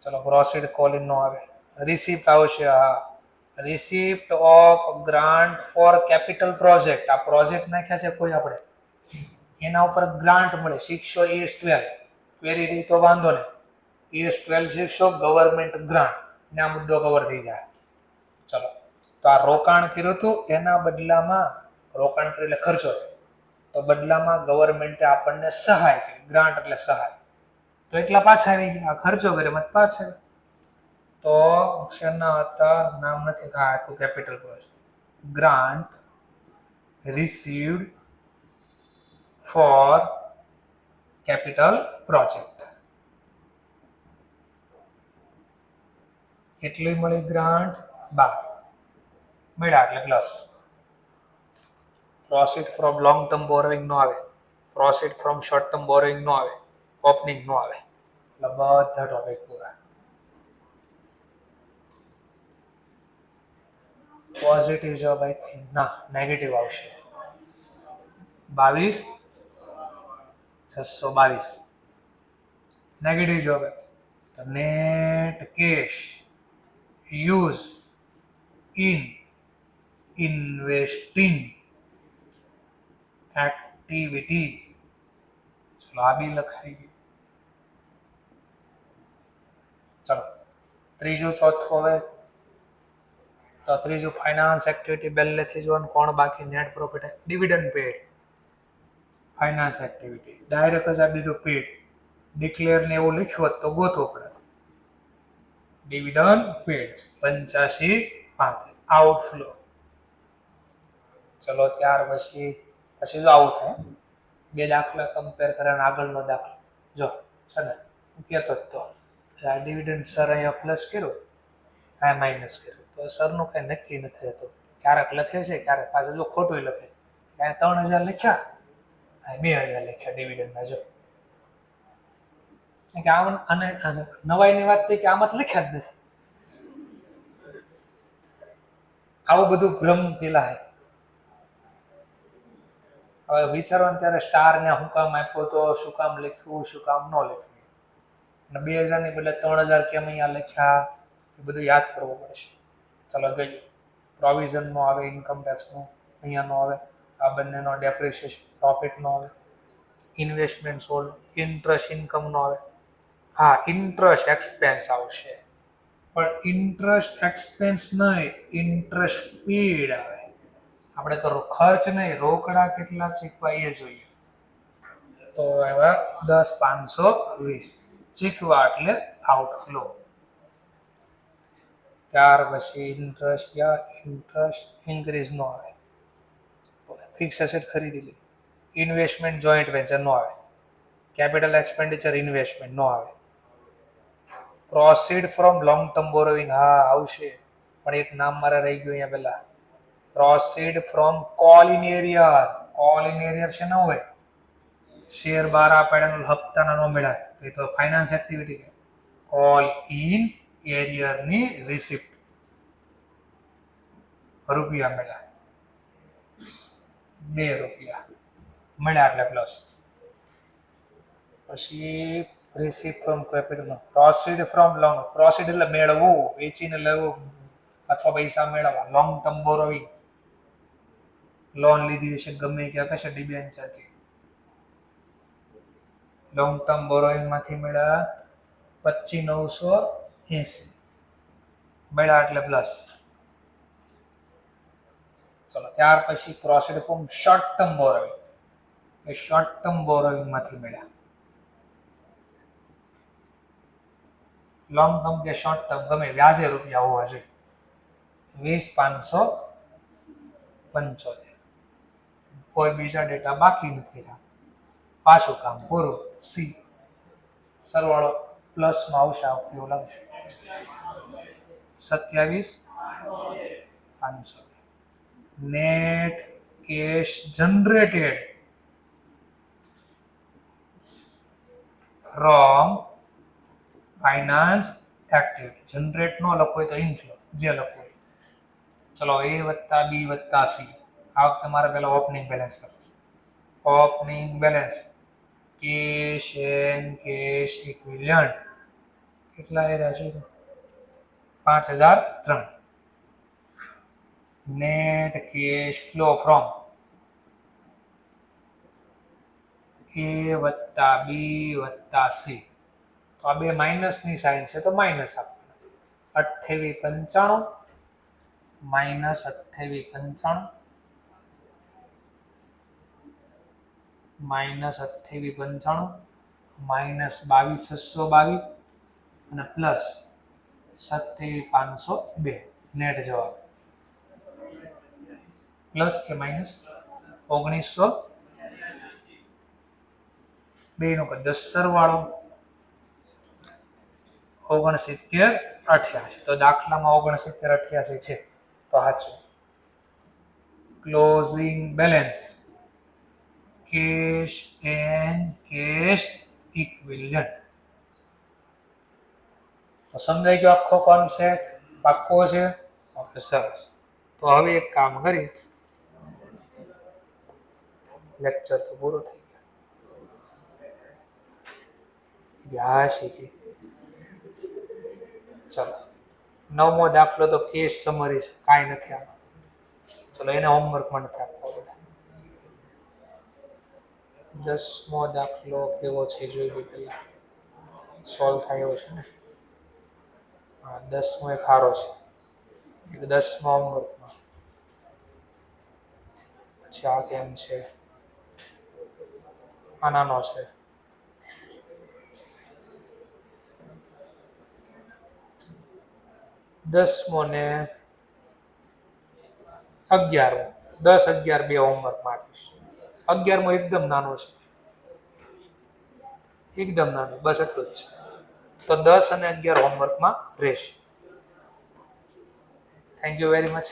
ચલો પ્રોસીડ કોલિન નો આવે. રિસિપ્ટ આવશે. હા, receipt of grant for capital project. આ પ્રોજેક્ટ નાખ્યા છે કોઈ આપણે, એના ઉપર ગ્રાન્ટ મળે. શીખશો ES12 ક્વેરી રહી તો વાંધો નહીં, ES12 શીખશો ગવર્મેન્ટ ગ્રાન્ટ ને આ મુદ્દો કવર થઈ જાય. ચલો તો આ રોકાણ કર્યું હતું એના બદલામાં રોકાણ કર્યું એટલે ખર્ચો તો બદલામાં ગવર્મેન્ટે આપણને સહાય કરી, ગ્રાન્ટ એટલે સહાય, તો એટલા પાછા આવી ગયા. ખર્ચો કર્યો મત પાછા. તો શેના હતા નામ નથી, આખું capital project. Grant received for capital project. કેટલી મળી ગ્રાન્ટ? 12 મળ્યા એટલે plus. Proceed from long term borrowing નો આવે, proceed from short term borrowing નો આવે, ઓપનિંગ નો આવે, એટલે બધા ટોપિક પૂરા. પોઝિટિવ જવાબ આઈ થિંક ના નેગેટિવ આવશે. 22,622 નેગેટિવ જવાબ. Net cash use in investing activity. ચલો આ બી લખાઈ ગયું. ચલો ત્રીજું ચોથું હવે તો ત્રીજું ફાઇનાન્સ એક્ટિવિટી પહેલેથી જોવાનું કોણ બાકી. Net profit dividend paid finance activity direct જ આ બીજું પેડ ડિક્લેર ને એવું લખ્યું હોત તો ગોતવું પડે. Dividend paid 85,35 outflow. ચલો ત્યાર પછી જો આવું થાય બે દાખલા કમ્પેર કરે આગળનો દાખલો જો છે ને હું કહેતો તો આ ડિવિડન્ડ સર અહીંયા પ્લસ કર્યો આ માઇનસ કર્યો તો સરનું કઈ નક્કી નથી રહેતું. ક્યારેક લખે છે ક્યારેક પાછું જો ખોટું લખે. ત્યાં 3,000 લખ્યા 2,000 લખ્યા ડિવિડન્ડના. જો કે અને નવાઈની વાત થઈ કે આમાં તો લખ્યા જ નથી. આવું બધું ભ્રમ પેલા હે. હવે વિચારવાનું ત્યારે સ્ટાર ને શું કામ આપ્યો તો, શું કામ લખ્યું, શું કામ ન લખ્યું, અને 2,000 ની બદલે 3,000 કેમ અહીંયા લખ્યા એ બધું યાદ કરવું પડશે. ચલો ગયું. પ્રોવિઝન નો આવે, ઇન્કમ ટેક્સ નો અહીંયા નો આવે, આ બંનેનો ડેપ્રિસિએશન પ્રોફિટ નો આવે, ઇન્વેસ્ટમેન્ટ સોલ્ડ, ઇન્ટરેસ્ટ ઇન્કમ નો આવે. હા ઇન્ટરેસ્ટ એક્સપેન્સ આવશે પણ ઇન્ટરેસ્ટ એક્સપેન્સ નહીં, ઇન્ટરેસ્ટ પેડ આવે. આપણે તો ખર્ચ નહીં રોકડા કેટલા ચીકવા એ જોઈએ. તો એવા 10,520 ચીકવા એટલે આઉટફ્લો. ત્યાર પછી ઇન્ટરેસ્ટ ઇન્ક્રીઝ નો આવે, ફિક્સ એસેટ ખરીદી લીધી. ઇન્વેસ્ટમેન્ટ જોઈન્ટ વેન્ચર નો આવે, કેપિટલ એક્સપેન્ડિચર ઇન્વેસ્ટમેન્ટ નો આવે. Proceed from long term borrowing હા આવશે પણ એક નામ મારે રહી ગયું અહીંયા પહેલા. Proceed from call in arrear. Call in arrear છે ને હોય શેર બાર આપેલા હપ્તાના નો મળ્યા તો એ તો ફાઇનાન્સ એક્ટિવિટી કે. કોલ ઇન એરિયર ની રિસિપ્ટ રૂપિયા મળ્યા 2 રૂપિયા મળ્યા એટલે પ્લસ. પછી receive from capital. Proceed from long. Proceed એટલે મેળવવું, વેચીને લેવું અથવા પૈસા મેળવવા. લોંગ ટર્મ બોરોવિંગ લોન લીધી હશે ગમે ક્યાં કશે ડિબેન્ચર કે લોંગ ટર્મ બોરોવિંગ માંથી મળ્યા 25,980 મળ્યા એટલે પ્લસ. ચલો ત્યાર પછી proceed from short term borrowing. A short term borrowing માંથી મળ્યા. લોંગ ટર્મ કે શોર્ટ ટર્મ ગમે વ્યાજે રૂપિયા હોવા જોઈએ. 20,575 કોઈ બીજા ડેટા બાકી નથી રહ્યા. પાછું કામ પૂરું. સી સરવાળો પ્લસમાં આવશે આવતી એવું લાગે 27,500. Net cash generated from finance activity. Generate નો લખો હોય તો ઇનફ્લો જે લખો હોય. ચલો A + B + C. આ વખતે મારે પહેલા ઓપનિંગ બેલેન્સ કરવું છે. Opening balance cash and cash equivalent કેટલા આવ્યા છે? 5,003. Net cash flow from A + B + C. તો આ બે માઇનસની સાઇન છે તો માઇનસ આપવાના. 28,95 માઇનસ 2895 માઇનસ 2895 માઇનસ 22622 અને પ્લસ 27502 નેટ જવાબ પ્લસ કે માઇનસ 1900 બેનો કદ સરવાળો 6988 તો દાખલામાં 6988 છે તો સાચું. Closing balance cash and cash equivalent. તો સમજાઈ ગયો આખો કોન્સેપ્ટ? પાક્કો છે? ઓકે સરસ. તો હવે એક કામ કરી, લેક્ચર તો પૂરો થઈ ગયો. શીખી ચલો 9મો દાખલો તો કેસ સમરી છે, કાંઈ નથી આમાં. ચલો એને હોમવર્કમાં નથી આપવો પડે. 10મો દાખલો કેવો છે જોઈ લો પહેલા, સોલ્વ થાય એવો છે ને. હા 10મો એક સારો છે, 10મા હોમવર્કમાં. પછી આ કેમ છે, આ નાનો છે. દસમો ને 11મો, 10, 11 બે હોમવર્કમાં આપીશ. 11મો એકદમ નાનો છે, એકદમ નાનો, બસ એટલું જ છે. તો 10 અને 11 હોમવર્કમાં રહેશે. Thank you very much.